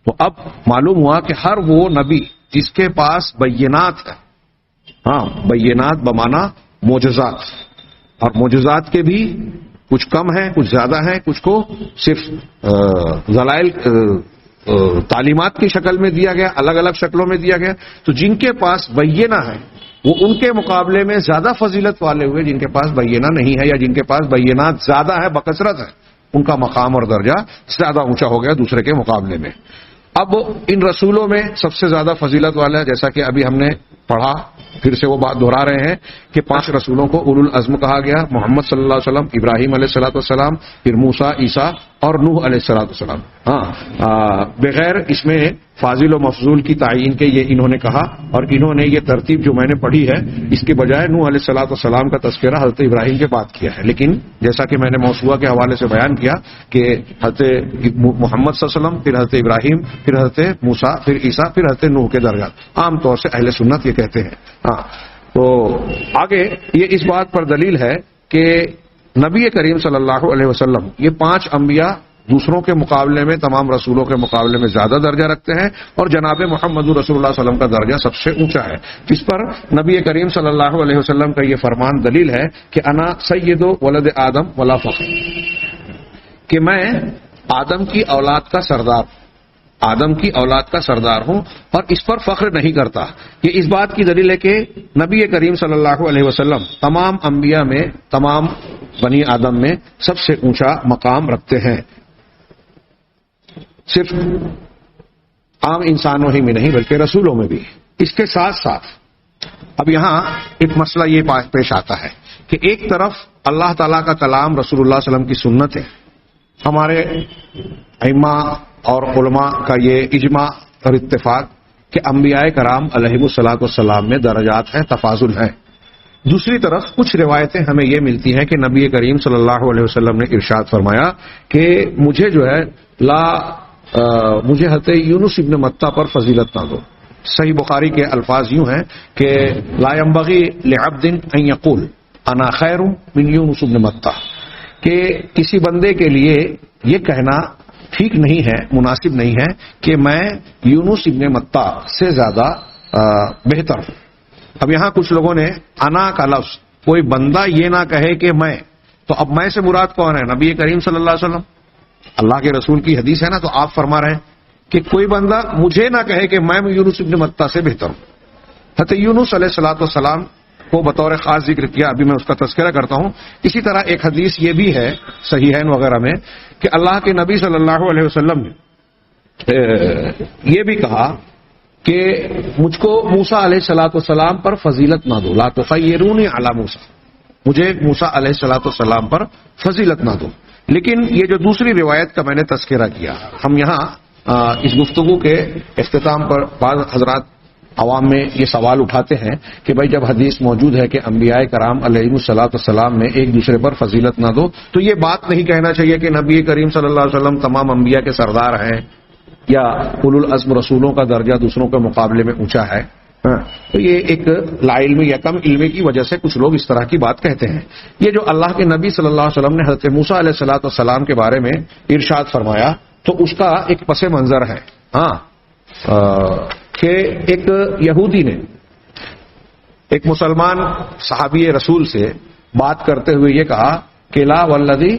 تو اب معلوم ہوا کہ ہر وہ نبی جس کے پاس بینات ہے، ہاں، بینات بمانا معجزات، اور معجزات کے بھی کچھ کم ہیں، کچھ زیادہ ہیں، کچھ کو صرف دلائل تعلیمات کی شکل میں دیا گیا، الگ الگ شکلوں میں دیا گیا۔ تو جن کے پاس بینہ ہے وہ ان کے مقابلے میں زیادہ فضیلت والے ہوئے، جن کے پاس بینہ نہیں ہے یا جن کے پاس بینات زیادہ ہے، بکثرت ہے، ان کا مقام اور درجہ زیادہ اونچا ہو گیا دوسرے کے مقابلے میں۔ اب ان رسولوں میں سب سے زیادہ فضیلت والا ہے، جیسا کہ ابھی ہم نے پڑھا، پھر سے وہ بات دہرا رہے ہیں کہ 5 رسولوں کو اولو العزم کہا گیا، محمد صلی اللہ علیہ وسلم، ابراہیم علیہ الصلوۃ والسلام، پھر موسیٰ، عیسیٰ اور نوح علیہ الصلوۃ والسلام، ہاں، بغیر اس میں فاضل و مفضول کی تعین کے یہ انہوں نے کہا، اور انہوں نے یہ ترتیب جو میں نے پڑھی ہے اس کے بجائے نوح علیہ الصلوۃ والسلام کا تذکرہ حضرت ابراہیم کے بعد کیا ہے۔ لیکن جیسا کہ میں نے موضوع کے حوالے سے بیان کیا کہ حضرت محمد صلی اللہ علیہ وسلم، پھر حضرت ابراہیم، پھر حضرت موسیٰ، پھر عیسیٰ، پھر حضرت نوح کے درجات عام طور سے اہل سنت یہ کہتے ہیں۔ ہاں، تو آگے یہ اس بات پر دلیل ہے کہ نبی کریم صلی اللہ علیہ وسلم یہ 5 انبیاء دوسروں کے مقابلے میں، تمام رسولوں کے مقابلے میں زیادہ درجہ رکھتے ہیں، اور جناب محمد رسول اللہ صلی اللہ علیہ وسلم کا درجہ سب سے اونچا ہے، جس پر نبی کریم صلی اللہ علیہ وسلم کا یہ فرمان دلیل ہے کہ انا سید ولد آدم ولا فخر، کہ میں آدم کی اولاد کا سردار ہوں اور اس پر فخر نہیں کرتا۔ یہ اس بات کی دلیل ہے کہ نبی کریم صلی اللہ علیہ وسلم تمام انبیاء میں، تمام بنی آدم میں سب سے اونچا مقام رکھتے ہیں، صرف عام انسانوں ہی میں نہیں بلکہ رسولوں میں بھی۔ اس کے ساتھ ساتھ اب یہاں ایک مسئلہ یہ پیش آتا ہے کہ ایک طرف اللہ تعالیٰ کا کلام رسول اللہ صلی اللہ علیہ وسلم کی سنت ہے، ہمارے ائمہ اور علماء کا یہ اجماع اور اتفاق کہ انبیاء کرام علیہم الصلوۃ والسلام میں درجات ہیں، تفاضل ہیں۔ دوسری طرف کچھ روایتیں ہمیں یہ ملتی ہیں کہ نبی کریم صلی اللہ علیہ وسلم نے ارشاد فرمایا کہ مجھے جو ہے مجھے حضرت یونس ابن متہ پر فضیلت نہ دو۔ صحیح بخاری کے الفاظ یوں ہیں کہ لا ينبغي لعبد ان يقول انا خیر من یونس ابن متہ، کہ کسی بندے کے لیے یہ کہنا ٹھیک نہیں ہے، مناسب نہیں ہے کہ میں یونس ابن متہ سے زیادہ بہتر ہوں۔ اب یہاں کچھ لوگوں نے انا کا لفظ، کوئی بندہ یہ نہ کہے کہ میں، تو اب میں سے مراد کون ہے؟ نبی کریم صلی اللہ علیہ وسلم، اللہ کے رسول کی حدیث ہے نا، تو آپ فرما رہے ہیں کہ کوئی بندہ مجھے نہ کہے کہ میں یونس ابن متہ سے بہتر ہوں۔ حضرت یونس علیہ الصلوۃ والسلام کو بطور خاص ذکر کیا، ابھی میں اس کا تذکرہ کرتا ہوں. اسی طرح ایک حدیث یہ بھی ہے صحیحین وغیرہ میں کہ اللہ کے نبی صلی اللہ علیہ وسلم نے یہ بھی کہا کہ مجھ کو موسیٰ علیہ الصلوۃ والسلام پر فضیلت نہ دو، لا تخیرونی علی موسیٰ، مجھے موسیٰ علیہ الصلوۃ والسلام پر فضیلت نہ دو. لیکن یہ جو دوسری روایت کا میں نے تذکرہ کیا، ہم یہاں اس گفتگو کے اختتام پر بعض حضرات عوام میں یہ سوال اٹھاتے ہیں کہ بھائی جب حدیث موجود ہے کہ انبیاء کرام علیہ الصلوۃ والسلام میں ایک دوسرے پر فضیلت نہ دو، تو یہ بات نہیں کہنا چاہیے کہ نبی کریم صلی اللہ علیہ وسلم تمام انبیاء کے سردار ہیں یا اولو العزم رسولوں کا درجہ دوسروں کے مقابلے میں اونچا ہے. تو یہ ایک لا علمی یا کم علمی کی وجہ سے کچھ لوگ اس طرح کی بات کہتے ہیں. یہ جو اللہ کے نبی صلی اللہ علیہ وسلم نے حضرت موسیٰ علیہ الصلوۃ والسلام کے بارے میں ارشاد فرمایا تو اس کا ایک پس منظر ہے کہ ایک یہودی نے ایک مسلمان صحابی رسول سے بات کرتے ہوئے یہ کہا کہ لا والذی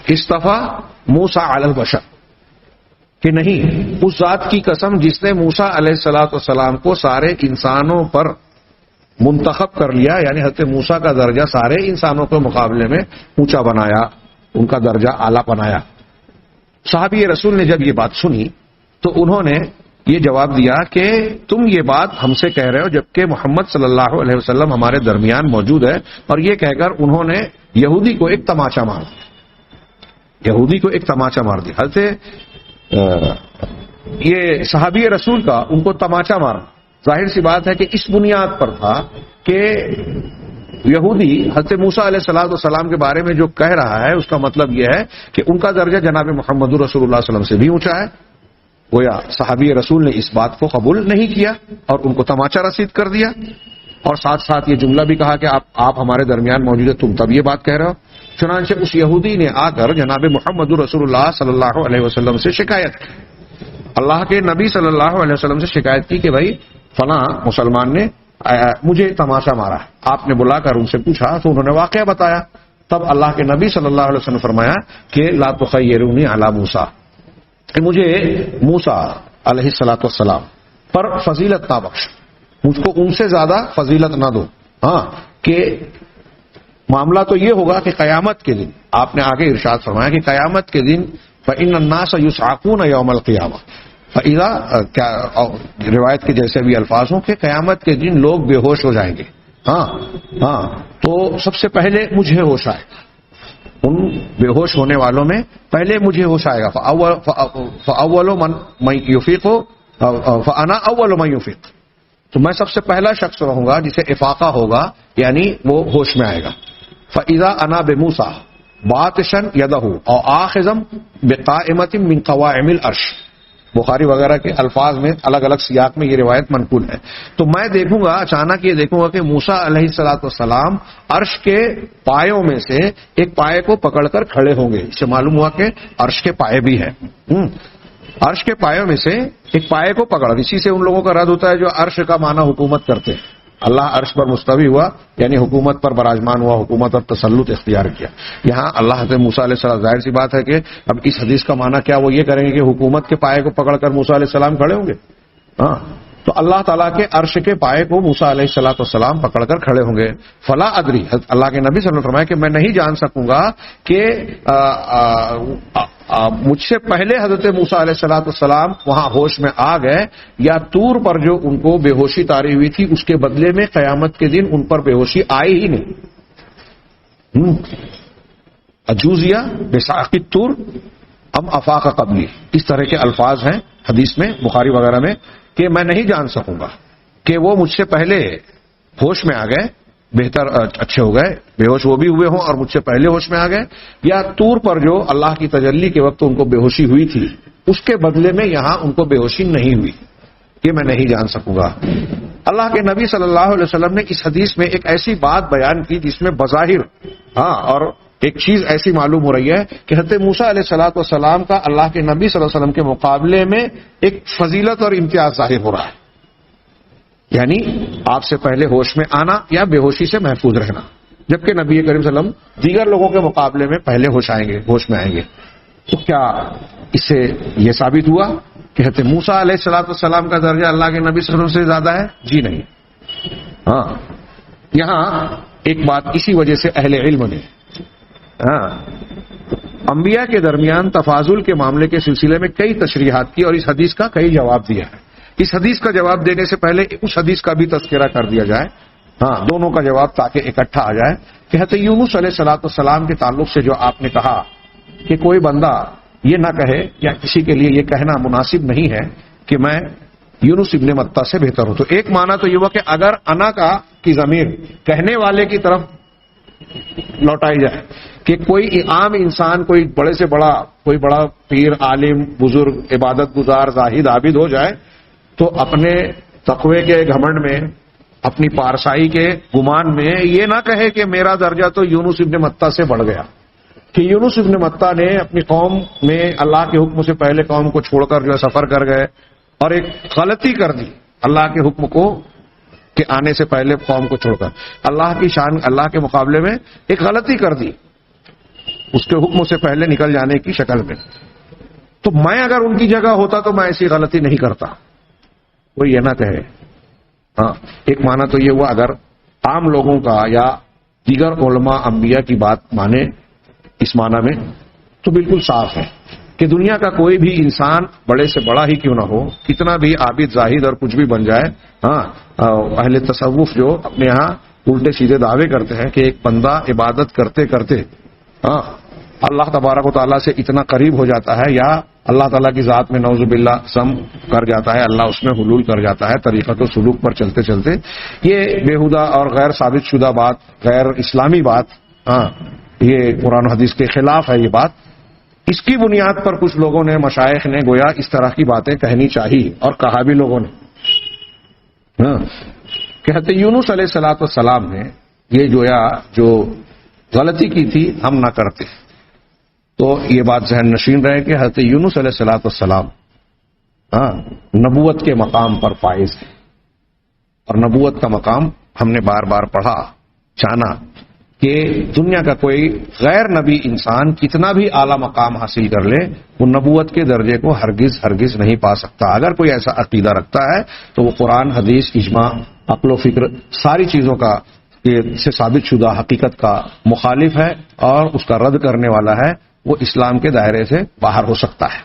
اصطفیٰ موسیٰ علی البشر، کہ نہیں، اس ذات کی قسم جس نے موسیٰ علیہ الصلوۃ والسلام کو سارے انسانوں پر منتخب کر لیا، یعنی حضرت موسیٰ کا درجہ سارے انسانوں کے مقابلے میں اونچا بنایا، ان کا درجہ اعلیٰ بنایا. صحابی رسول نے جب یہ بات سنی تو انہوں نے یہ جواب دیا کہ تم یہ بات ہم سے کہہ رہے ہو جبکہ محمد صلی اللہ علیہ وسلم ہمارے درمیان موجود ہے. اور یہ کہہ کر انہوں نے یہودی کو ایک تماچا مار دیا، یہودی کو ایک تماچا مار دیا. حضرت یہ صحابی رسول کا ان کو تماچا مارنا ظاہر سی بات ہے کہ اس بنیاد پر تھا کہ یہودی حضرت موسیٰ علیہ الصلوۃ والسلام کے بارے میں جو کہہ رہا ہے اس کا مطلب یہ ہے کہ ان کا درجہ جناب محمد رسول اللہ صلی اللہ علیہ وسلم سے بھی اونچا ہے. گویا صحابی رسول نے اس بات کو قبول نہیں کیا اور ان کو تماچا رسید کر دیا، اور ساتھ ساتھ یہ جملہ بھی کہا کہ آپ ہمارے درمیان موجود ہے، تم تب یہ بات کہہ رہے ہو. چنانچہ اس یہودی نے آ کر جناب محمد رسول اللہ صلی اللہ علیہ وسلم سے شکایت کی، اللہ کے نبی صلی اللہ علیہ وسلم سے شکایت کی کہ بھائی فلاں مسلمان نے مجھے تماشا مارا. آپ نے بلا کر ان سے پوچھا تو انہوں نے واقعہ بتایا. تب اللہ کے نبی صلی اللہ علیہ وسلم نے فرمایا کہ لا تخیرونی علی موسیٰ، کہ مجھے موسیٰ علیہ الصلوۃ والسلام پر فضیلت نہ بخش، مجھ کو ان سے زیادہ فضیلت نہ دو. کہ معاملہ تو یہ ہوگا کہ قیامت کے دن آپ نے آگے ارشاد فرمایا کہ قیامت کے دن فإن الناس يصعقون يوم القیامہ، روایت کے جیسے بھی الفاظ ہوں کہ قیامت کے دن لوگ بے ہوش ہو جائیں گے. تو سب سے پہلے مجھے ہوش آئے گا، ان بے ہوش ہونے والوں میں پہلے مجھے ہوش آئے گا. فاول من یفیق فانا اول من یفیق، تو میں سب سے پہلا شخص رہوں گا جسے افاقہ ہوگا، یعنی وہ ہوش میں آئے گا. فاذا انا بموسیٰ باطشن یدہ او آخذم بقائمۃ من قوائم العرش، بخاری وغیرہ کے الفاظ میں الگ الگ سیاق میں یہ روایت منقول ہے. تو میں دیکھوں گا، اچانک یہ دیکھوں گا کہ موسیٰ علیہ الصلوۃ والسلام عرش کے پایوں میں سے ایک پائے کو پکڑ کر کھڑے ہوں گے. اس سے معلوم ہوا کہ عرش کے پائے بھی ہیں. عرش کے پایوں میں سے ایک پائے کو پکڑا. اسی سے ان لوگوں کا رد ہوتا ہے جو عرش کا معنی حکومت کرتے ہیں. اللہ عرش پر مستوی ہوا یعنی حکومت پر براجمان ہوا، حکومت اور تسلط اختیار کیا. یہاں اللہ حضرت موسیٰ علیہ السلام، ظاہر سی بات ہے کہ اب اس حدیث کا معنی کیا وہ یہ کریں گے کہ حکومت کے پائے کو پکڑ کر موسیٰ علیہ السلام کھڑے ہوں گے. تو اللہ تعالیٰ کے عرش کے پائے کو موسیٰ علیہ الصلوۃ والسلام پکڑ کر کھڑے ہوں گے. فلا ادری، اللہ کے نبی صلی اللہ علیہ وسلم نے فرمایا کہ میں نہیں جان سکوں گا کہ مجھ سے پہلے حضرت موسیٰ علیہ الصلوۃ والسلام وہاں ہوش میں آ گئے یا طور پر جو ان کو بے ہوشی طاری ہوئی تھی اس کے بدلے میں قیامت کے دن ان پر بے ہوشی آئی ہی نہیں. اجوزیہ بساق الطور ام افاق قبلی، اس طرح کے الفاظ ہیں حدیث میں بخاری وغیرہ میں کہ میں نہیں جان سکوں گا کہ وہ مجھ سے پہلے ہوش میں آ گئے، بہتر اچھے ہو گئے، بے ہوش وہ بھی ہوئے ہوں اور مجھ سے پہلے ہوش میں آ گئے، یا طور پر جو اللہ کی تجلی کے وقت ان کو بے ہوشی ہوئی تھی اس کے بدلے میں یہاں ان کو بے ہوشی نہیں ہوئی. یہ میں نہیں جان سکوں گا. اللہ کے نبی صلی اللہ علیہ وسلم نے اس حدیث میں ایک ایسی بات بیان کی جس میں بظاہر اور ایک چیز ایسی معلوم ہو رہی ہے کہ حضرت موسیٰ علیہ الصلوۃ والسلام کا اللہ کے نبی صلی اللہ علیہ وسلم کے مقابلے میں ایک فضیلت اور امتیاز ظاہر ہو رہا ہے. یعنی آپ سے پہلے ہوش میں آنا یا بے ہوشی سے محفوظ رہنا، جبکہ نبی کریم صلی اللہ علیہ وسلم دیگر لوگوں کے مقابلے میں پہلے ہوش میں آئیں گے. تو کیا اس سے یہ ثابت ہوا کہتے موسیٰ علیہ الصلوۃ والسلام کا درجہ اللہ کے نبی صلی اللہ علیہ وسلم سے زیادہ ہے؟ جی نہیں. ہاں یہاں ایک بات اسی وجہ سے اہل علم نے انبیاء کے درمیان تفاضل کے معاملے کے سلسلے میں کئی تشریحات کی اور اس حدیث کا کئی جواب دیا ہے. اس حدیث کا جواب دینے سے پہلے اس حدیث کا بھی تذکرہ کر دیا جائے، دونوں کا جواب تاکہ اکٹھا آ جائے. کہ حضرت یونس علیہ الصلوۃ والسلام کے تعلق سے جو آپ نے کہا کہ کوئی بندہ یہ نہ کہے یا کسی کے لیے یہ کہنا مناسب نہیں ہے کہ میں یونس ابن متہ سے بہتر ہوں، تو ایک معنی تو یہ ہوا کہ اگر انا کی ضمیر کہنے والے کی طرف لوٹائی جائے کہ کوئی عام انسان، کوئی بڑے سے بڑا، کوئی بڑا پیر، عالم، بزرگ، عبادت گزار، زاہد، عابد ہو جائے تو اپنے تقوی کے گھمنڈ میں، اپنی پارسائی کے گمان میں یہ نہ کہے کہ میرا درجہ تو یونس ابن متہ سے بڑھ گیا، کہ یونس ابن متہ نے اپنی قوم میں اللہ کے حکم سے پہلے قوم کو چھوڑ کر جو سفر کر گئے اور ایک غلطی کر دی اللہ کے حکم کو کہ آنے سے پہلے قوم کو چھوڑ کر، اللہ کی شان، اللہ کے مقابلے میں ایک غلطی کر دی اس کے حکم سے پہلے نکل جانے کی شکل میں. تو میں اگر ان کی جگہ ہوتا تو میں ایسی غلطی نہیں کرتا، وہ یہ نہ کہے. ایک معنی تو یہ ہوا اگر عام لوگوں کا یا دیگر علماء انبیاء کی بات مانے اس معنی میں تو بالکل صاف ہے کہ دنیا کا کوئی بھی انسان بڑے سے بڑا ہی کیوں نہ ہو، کتنا بھی عابد، زاہد اور کچھ بھی بن جائے، اہل تصوف جو اپنے ہاں الٹے سیدھے دعوے کرتے ہیں کہ ایک بندہ عبادت کرتے کرتے اللہ تبارک و تعالیٰ سے اتنا قریب ہو جاتا ہے یا اللہ تعالیٰ کی ذات میں نعوذ باللہ سم کر جاتا ہے، اللہ اس میں حلول کر جاتا ہے طریقت و سلوک پر چلتے چلتے، یہ بےہودہ اور غیر ثابت شدہ بات، غیر اسلامی بات، یہ قرآن حدیث کے خلاف ہے یہ بات. اس کی بنیاد پر کچھ لوگوں نے، مشائخ نے گویا اس طرح کی باتیں کہنی چاہیے اور کہا بھی لوگوں نے. کہتے یونس علیہ الصلوۃ والسلام نے یہ جو غلطی کی تھی ہم نہ کرتے، تو یہ بات ذہن نشین رہے کہ حضرت یونس علیہ الصلوۃ والسلام نبوت کے مقام پر فائز ہے، اور نبوت کا مقام ہم نے بار بار پڑھا، جانا کہ دنیا کا کوئی غیر نبی انسان کتنا بھی اعلیٰ مقام حاصل کر لے وہ نبوت کے درجے کو ہرگز نہیں پا سکتا. اگر کوئی ایسا عقیدہ رکھتا ہے تو وہ قرآن، حدیث، اجماع، عقل و فکر، ساری چیزوں کا سے ثابت شدہ حقیقت کا مخالف ہے اور اس کا رد کرنے والا ہے، وہ اسلام کے دائرے سے باہر ہو سکتا ہے.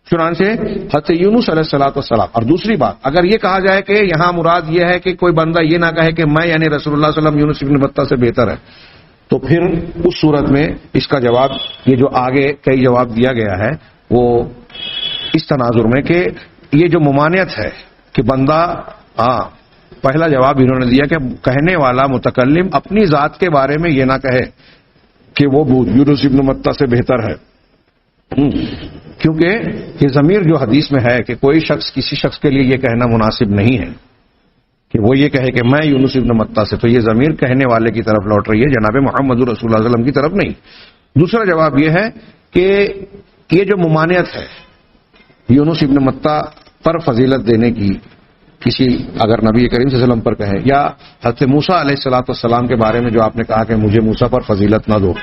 چنانچہ حضرت یونس علیہ الصلوۃ والسلام. اور دوسری بات، اگر یہ کہا جائے کہ یہاں مراد یہ ہے کہ کوئی بندہ یہ نہ کہے کہ میں یعنی رسول اللہ صلی اللہ علیہ وسلم یونس ابن متہ سے بہتر ہے، تو پھر اس صورت میں اس کا جواب، یہ جو آگے کئی جواب دیا گیا ہے وہ اس تناظر میں کہ یہ جو ممانعت ہے کہ بندہ، پہلا جواب انہوں نے دیا کہ کہنے والا متکلم اپنی ذات کے بارے میں یہ نہ کہے کہ وہ یونس ابن متہ سے بہتر ہے، کیونکہ یہ ضمیر جو حدیث میں ہے کہ کوئی شخص کسی شخص کے لیے یہ کہنا مناسب نہیں ہے کہ وہ یہ کہے کہ میں یونس ابن متہ سے، تو یہ ضمیر کہنے والے کی طرف لوٹ رہی ہے، جناب محمد رسول اللہ صلی اللہ علیہ وسلم کی طرف نہیں. دوسرا جواب یہ ہے کہ یہ جو ممانعت ہے یونس ابن متہ پر فضیلت دینے کی، کسی اگر نبی کریم صلی اللہ علیہ وسلم پر کہے، یا حضرت موسیٰ علیہ الصلوۃ والسلام کے بارے میں جو آپ نے کہا کہ مجھے موسیٰ پر فضیلت نہ دو،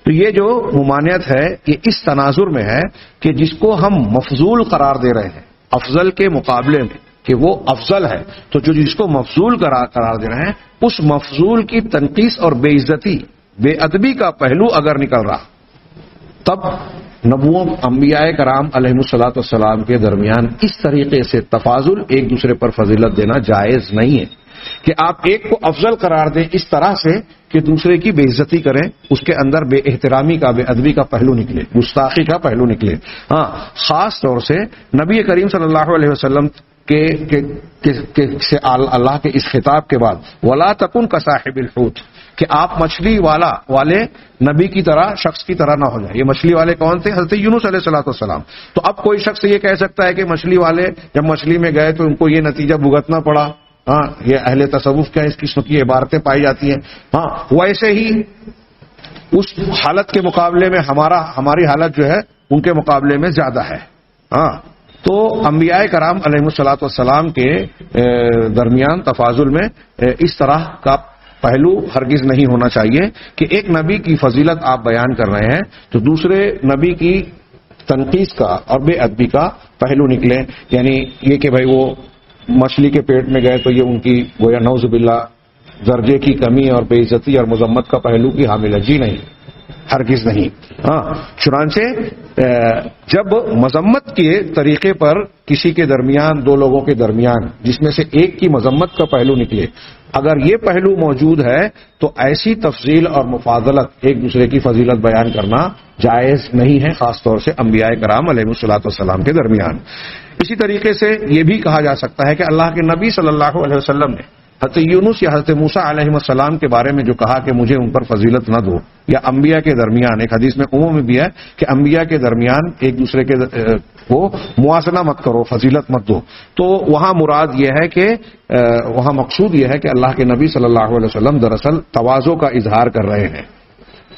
تو یہ جو ممانعت ہے یہ اس تناظر میں ہے کہ جس کو ہم مفضول قرار دے رہے ہیں افضل کے مقابلے میں کہ وہ افضل ہے، تو جو جس کو مفضول قرار دے رہے ہیں اس مفضول کی تنقیص اور بے عزتی، بے ادبی کا پہلو اگر نکل رہا، تب نبووں، انبیاء کرام علیہ الصلوۃ والسلام کے درمیان اس طریقے سے تفاضل، ایک دوسرے پر فضیلت دینا جائز نہیں ہے کہ آپ ایک کو افضل قرار دیں اس طرح سے کہ دوسرے کی بے عزتی کریں، اس کے اندر بے احترامی کا، بے ادبی کا پہلو نکلے، گستاخی کا پہلو نکلے. خاص طور سے نبی کریم صلی اللہ علیہ وسلم سے اللہ کے اس خطاب کے بعد وَلَا تَكُنْ كَصَاحِبِ الْحُوتِ، کہ آپ مچھلی والے نبی کی طرح، شخص کی طرح نہ ہو جائیں. یہ مچھلی والے کون تھے؟ حضرت یونس علیہ الصلوۃ والسلام. تو اب کوئی شخص یہ کہہ سکتا ہے کہ مچھلی والے جب مچھلی میں گئے تو ان کو یہ نتیجہ بھگتنا پڑا. یہ اہل تصوف کیا اس قسم کی عبارتیں پائی جاتی ہیں. ویسے ہی اس حالت کے مقابلے میں ہماری حالت جو ہے ان کے مقابلے میں زیادہ ہے. تو انبیاء کرام علیہ الصلوۃ والسلام کے درمیان تفاضل میں اس طرح کا پہلو ہرگز نہیں ہونا چاہیے کہ ایک نبی کی فضیلت آپ بیان کر رہے ہیں تو دوسرے نبی کی تنقیص کا اور بے ادبی کا پہلو نکلے، یعنی یہ کہ بھائی وہ مچھلی کے پیٹ میں گئے تو یہ ان کی گویا نعوذ باللہ درجے کی کمی اور بے عزتی اور مذمت کا پہلو کی حامل ہے، جی نہیں، ہرگز نہیں۔ ہاں، چنانچہ جب مذمت کے طریقے پر کسی کے درمیان، دو لوگوں کے درمیان جس میں سے ایک کی مذمت کا پہلو نکلے، اگر یہ پہلو موجود ہے تو ایسی تفضیل اور مفاضلت، ایک دوسرے کی فضیلت بیان کرنا جائز نہیں ہے، خاص طور سے انبیاء کرام علیہ الصلوۃ والسلام کے درمیان۔ اسی طریقے سے یہ بھی کہا جا سکتا ہے کہ اللہ کے نبی صلی اللہ علیہ وسلم نے حضرت یونس یا حضرت موسیٰ علیہ السلام کے بارے میں جو کہا کہ مجھے ان پر فضیلت نہ دو، یا انبیاء کے درمیان، ایک حدیث میں عموم میں بھی ہے کہ انبیاء کے درمیان ایک دوسرے کے کو موازنہ مت کرو، فضیلت مت دو، تو وہاں مراد یہ ہے کہ وہاں مقصود یہ ہے کہ اللہ کے نبی صلی اللہ علیہ وسلم دراصل تواضع کا اظہار کر رہے ہیں،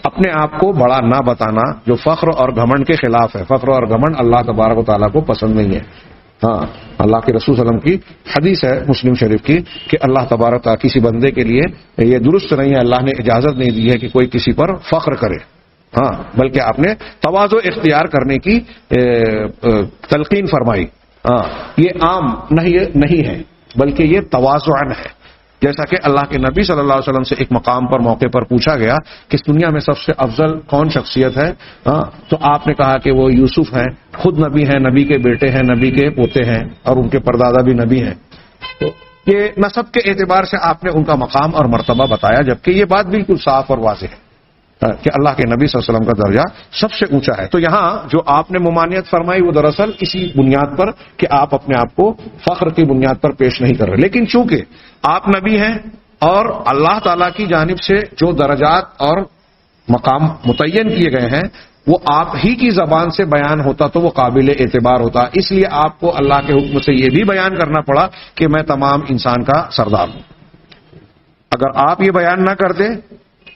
اپنے آپ کو بڑا نہ بتانا جو فخر اور گھمنڈ کے خلاف ہے۔ فخر اور گھمنڈ اللہ تبارک و تعالیٰ کو پسند نہیں ہے۔ ہاں، اللہ کے رسول صلی اللہ علیہ وسلم کی حدیث ہے مسلم شریف کی کہ اللہ تبارک تعالیٰ کسی بندے کے لیے یہ درست نہیں ہے، اللہ نے اجازت نہیں دی ہے کہ کوئی کسی پر فخر کرے، ہاں، بلکہ آپ نے تواضع اختیار کرنے کی تلقین فرمائی۔ ہاں، یہ عام نہیں ہے بلکہ یہ تواضعن ہے، جیسا کہ اللہ کے نبی صلی اللہ علیہ وسلم سے ایک مقام پر موقع پر پوچھا گیا کہ اس دنیا میں سب سے افضل کون شخصیت ہے، تو آپ نے کہا کہ وہ یوسف ہیں، خود نبی ہیں، نبی کے بیٹے ہیں، نبی کے پوتے ہیں، اور ان کے پردادا بھی نبی ہیں۔ تو یہ نسب کے اعتبار سے آپ نے ان کا مقام اور مرتبہ بتایا، جبکہ یہ بات بالکل صاف اور واضح ہے کہ اللہ کے نبی صلی اللہ علیہ وسلم کا درجہ سب سے اونچا ہے۔ تو یہاں جو آپ نے ممانعت فرمائی وہ دراصل اسی بنیاد پر کہ آپ اپنے آپ کو فخر کی بنیاد پر پیش نہیں کر رہے، لیکن چونکہ آپ نبی ہیں اور اللہ تعالی کی جانب سے جو درجات اور مقام متعین کیے گئے ہیں وہ آپ ہی کی زبان سے بیان ہوتا تو وہ قابل اعتبار ہوتا، اس لیے آپ کو اللہ کے حکم سے یہ بھی بیان کرنا پڑا کہ میں تمام انسان کا سردار ہوں۔ اگر آپ یہ بیان نہ کرتے،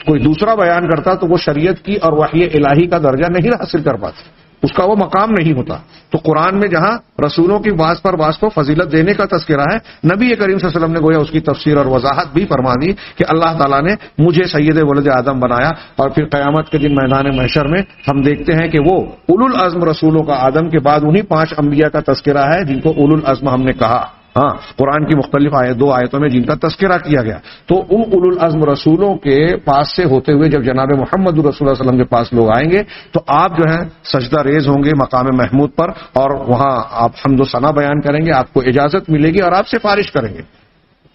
کوئی دوسرا بیان کرتا تو وہ شریعت کی اور وحی الہی کا درجہ نہیں حاصل کر پاتا، اس کا وہ مقام نہیں ہوتا۔ تو قرآن میں جہاں رسولوں کی بعض پر بعض کو فضیلت دینے کا تذکرہ ہے، نبی کریم صلی اللہ علیہ وسلم نے گویا اس کی تفسیر اور وضاحت بھی فرما دی کہ اللہ تعالیٰ نے مجھے سید ولد آدم بنایا، اور پھر قیامت کے دن میدان محشر میں ہم دیکھتے ہیں کہ وہ اولو العزم رسولوں کا آدم کے بعد انہی 5 انبیاء کا تذکرہ ہے جن کو اولو العزم ہم نے کہا، ہاں، قرآن کی مختلف 2 آیتوں میں جن کا تذکرہ کیا گیا۔ تو ان اولو العزم رسولوں کے پاس سے ہوتے ہوئے جب جناب محمد رسول اللہ صلی اللہ علیہ وسلم کے پاس لوگ آئیں گے تو آپ جو ہے سجدہ ریز ہوں گے مقام محمود پر، اور وہاں آپ حمد و ثنا بیان کریں گے، آپ کو اجازت ملے گی اور آپ سفارش کریں گے۔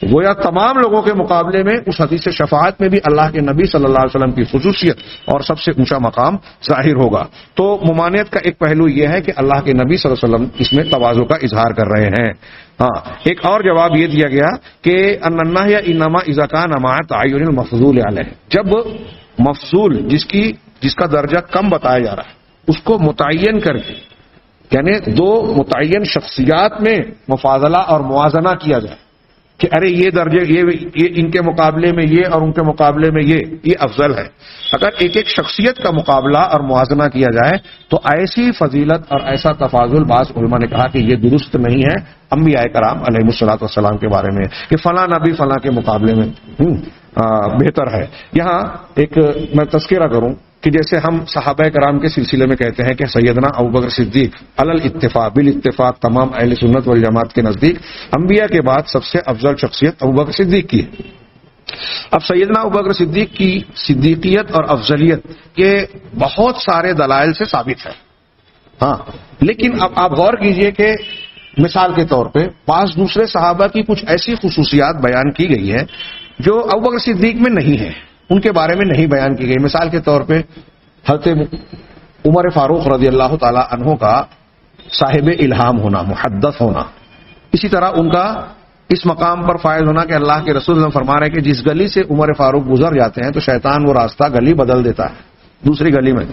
گویا تمام لوگوں کے مقابلے میں اس حدیث شفاعت میں بھی اللہ کے نبی صلی اللہ علیہ وسلم کی خصوصیت اور سب سے اونچا مقام ظاہر ہوگا۔ تو ممانعت کا ایک پہلو یہ ہے کہ اللہ کے نبی صلی اللہ علیہ وسلم اس میں تواضع کا اظہار کر رہے ہیں۔ ہاں، ایک اور جواب یہ دیا گیا کہ النّاہ انما اذا كان مع تعین المفضول علیہ، جب مفضول جس کا درجہ کم بتایا جا رہا ہے اس کو متعین کر کے، یعنی 2 متعین شخصیات میں مفاضلہ اور موازنہ کیا جائے کہ ارے یہ درجے یہ ان کے مقابلے میں یہ اور ان کے مقابلے میں یہ افضل ہے، اگر ایک شخصیت کا مقابلہ اور موازنہ کیا جائے تو ایسی فضیلت اور ایسا تفاضل بعض علماء نے کہا کہ یہ درست نہیں ہے انبیاء کرام علیہ الصلوۃ والسلام کے بارے میں کہ فلاں نبی فلاں کے مقابلے میں بہتر ہے۔ یہاں ایک میں تذکرہ کروں کہ جیسے ہم صحابہ کرام کے سلسلے میں کہتے ہیں کہ سیدنا ابوبکر صدیق الاتفاق بالاتفاق تمام اہل سنت والجماعت کے نزدیک انبیاء کے بعد سب سے افضل شخصیت ابوبکر صدیق کی ہے۔ اب سیدنا ابوبکر صدیق کی صدیقیت اور افضلیت یہ بہت سارے دلائل سے ثابت ہے، ہاں، لیکن اب آپ غور کیجئے کہ مثال کے طور پہ بعض دوسرے صحابہ کی کچھ ایسی خصوصیات بیان کی گئی ہے جو ابوبکر صدیق میں نہیں ہے، ان کے بارے میں نہیں بیان کی گئی۔ مثال کے طور پہ حضرت عمر فاروق رضی اللہ تعالی عنہ کا صاحب الہام ہونا، محدث ہونا، اسی طرح ان کا اس مقام پر فائز ہونا کہ اللہ کے رسول نے فرما رہے کہ جس گلی سے عمر فاروق گزر جاتے ہیں تو شیطان وہ راستہ گلی بدل دیتا ہے دوسری گلی میں۔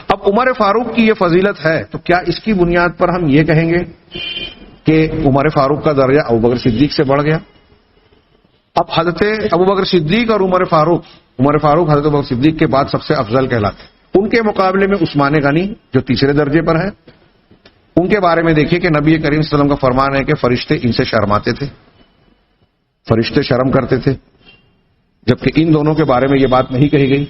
اب عمر فاروق کی یہ فضیلت ہے تو کیا اس کی بنیاد پر ہم یہ کہیں گے کہ عمر فاروق کا درجہ ابوبکر صدیق سے بڑھ گیا؟ اب حضرت ابوبکر صدیق اور عمر فاروق حضرت ابوبکر صدیق کے بعد سب سے افضل کہلاتے ہیں، ان کے مقابلے میں عثمان غنی جو تیسرے درجے پر ہے، ان کے بارے میں دیکھیے کہ نبی کریم صلی اللہ علیہ وسلم کا فرمان ہے کہ فرشتے ان سے شرماتے تھے، فرشتے شرم کرتے تھے، جبکہ ان دونوں کے بارے میں یہ بات نہیں کہی گئی۔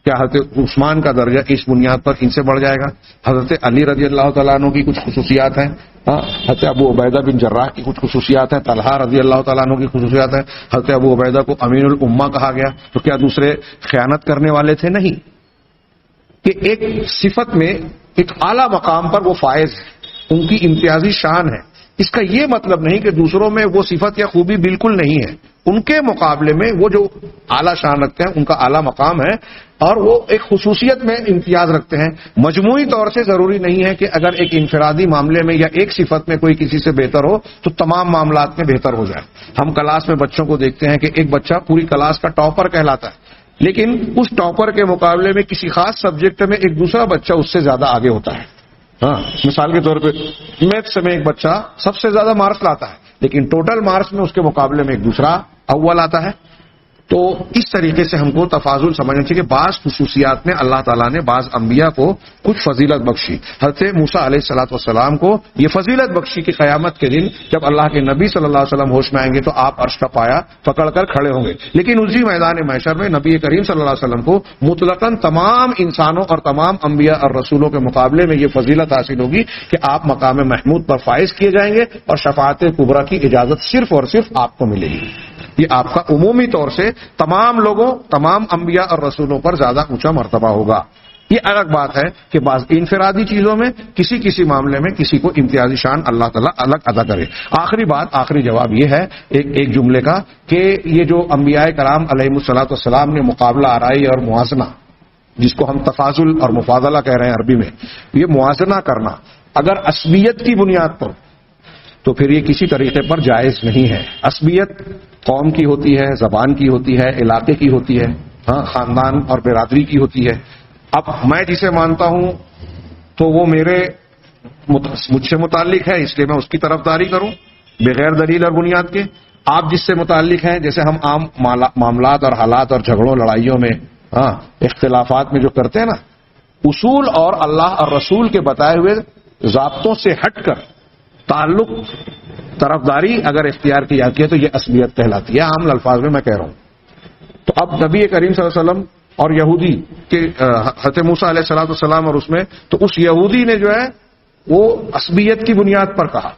کیا حضرت عثمان کا درجہ اس بنیاد پر ان سے بڑھ جائے گا؟ حضرت علی رضی اللہ تعالیٰ عنہ کی کچھ خصوصیات ہیں، حضرت ابو عبیدہ بن جراح کی کچھ خصوصیات ہیں، طلحہ رضی اللہ تعالیٰ عنہ کی خصوصیات ہیں. حضرت ابو عبیدہ کو امین الامہ کہا گیا، تو کیا دوسرے خیانت کرنے والے تھے؟ نہیں، کہ ایک صفت میں ایک اعلیٰ مقام پر وہ فائز ہیں، ان کی امتیازی شان ہے. اس کا یہ مطلب نہیں کہ دوسروں میں وہ صفت یا خوبی بالکل نہیں ہے، ان کے مقابلے میں وہ جو اعلیٰ شان رکھتے ہیں ان کا اعلیٰ مقام ہے اور وہ ایک خصوصیت میں امتیاز رکھتے ہیں. مجموعی طور سے ضروری نہیں ہے کہ اگر ایک انفرادی معاملے میں یا ایک صفت میں کوئی کسی سے بہتر ہو تو تمام معاملات میں بہتر ہو جائے. ہم کلاس میں بچوں کو دیکھتے ہیں کہ ایک بچہ پوری کلاس کا ٹاپر کہلاتا ہے، لیکن اس ٹاپر کے مقابلے میں کسی خاص سبجیکٹ میں ایک دوسرا بچہ اس سے زیادہ آگے ہوتا ہے. مثال کے طور پہ میتھس میں ایک بچہ سب سے زیادہ مارکس لاتا ہے، لیکن ٹوٹل مارکس میں اس کے مقابلے میں ایک دوسرا اول آتا ہے. تو اس طریقے سے ہم کو تفاضل سمجھنا چاہیے کہ بعض خصوصیات میں اللہ تعالیٰ نے بعض انبیاء کو کچھ فضیلت بخشی. حضرت موسیٰ علیہ الصلوۃ والسلام کو یہ فضیلت بخشی کہ قیامت کے دن جب اللہ کے نبی صلی اللہ علیہ وسلم ہوش میں آئیں گے تو آپ عرش کا پایا پکڑ کر کھڑے ہوں گے. لیکن اسی میدان محشر میں نبی کریم صلی اللہ علیہ وسلم کو مطلقاً تمام انسانوں اور تمام انبیاء اور رسولوں کے مقابلے میں یہ فضیلت حاصل ہوگی کہ آپ مقام محمود پر فائز کیے جائیں گے اور شفاعت کبریٰ کی اجازت صرف اور صرف آپ کو ملے گی. یہ آپ کا عمومی طور سے تمام لوگوں، تمام انبیاء اور رسولوں پر زیادہ اونچا مرتبہ ہوگا. یہ الگ بات ہے کہ بعض انفرادی چیزوں میں کسی معاملے میں کسی کو امتیازی شان اللہ تعالیٰ الگ ادا کرے. آخری بات، آخری جواب یہ ہے ایک جملے کا کہ یہ جو انبیاء کرام علیہ الصلوۃ والسلام نے مقابلہ آرائی اور موازنہ، جس کو ہم تفاضل اور مفاضلہ کہہ رہے ہیں عربی میں، یہ موازنہ کرنا اگر عصبیت کی بنیاد پر تو پھر یہ کسی طریقے پر جائز نہیں ہے. عصبیت قوم کی ہوتی ہے، زبان کی ہوتی ہے، علاقے کی ہوتی ہے، خاندان اور برادری کی ہوتی ہے. اب میں جسے مانتا ہوں تو وہ مجھ سے متعلق ہے، اس لیے میں اس کی طرفداری کروں بغیر دلیل اور بنیاد کے. آپ جس سے متعلق ہیں، جیسے ہم عام معاملات اور حالات اور جھگڑوں لڑائیوں میں اختلافات میں جو کرتے ہیں نا، اصول اور اللہ اور رسول کے بتائے ہوئے ضابطوں سے ہٹ کر تعلق طرفداری اگر اختیار کی جاتی ہے تو یہ عصبیت کہلاتی ہے. عام الفاظ میں کہہ رہا ہوں. تو اب نبی کریم صلی اللہ علیہ وسلم اور یہودی کے حضرت موسیٰ علیہ الصلوۃ والسلام اور اس میں تو اس یہودی نے جو ہے وہ عصبیت کی بنیاد پر کہا،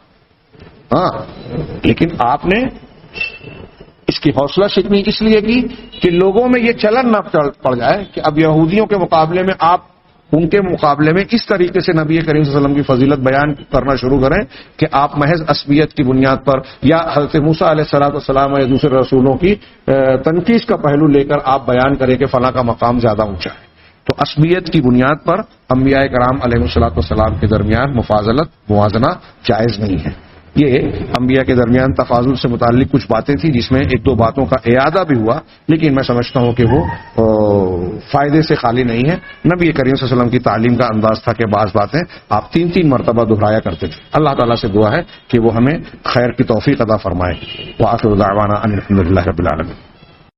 لیکن آپ نے اس کی حوصلہ شکنی اس لیے کی کہ لوگوں میں یہ چلن نہ پڑ جائے کہ اب یہودیوں کے مقابلے میں آپ ان کے مقابلے میں اس طریقے سے نبی کریم صلی اللہ علیہ وسلم کی فضیلت بیان کرنا شروع کریں کہ آپ محض عصبیت کی بنیاد پر یا حضرت موسیٰ علیہ الصلوۃ والسلام یا دوسرے رسولوں کی تنقید کا پہلو لے کر آپ بیان کریں کہ فلاں کا مقام زیادہ اونچا ہے. تو عصبیت کی بنیاد پر انبیاء کرام علیہ الصلوۃ والسلام کے درمیان مفاضلت، موازنہ جائز نہیں ہے. یہ انبیاء کے درمیان تفاضل سے متعلق کچھ باتیں تھیں جس میں ایک دو باتوں کا اعادہ بھی ہوا، لیکن میں سمجھتا ہوں کہ وہ فائدے سے خالی نہیں ہے. نبی کریم صلی اللہ علیہ وسلم کی تعلیم کا انداز تھا کہ بعض باتیں آپ 3 مرتبہ دہرایا کرتے تھے. اللہ تعالیٰ سے دعا ہے کہ وہ ہمیں خیر کی توفیق عطا فرمائے. وآخر دعوانا ان الحمد للہ رب العالمین.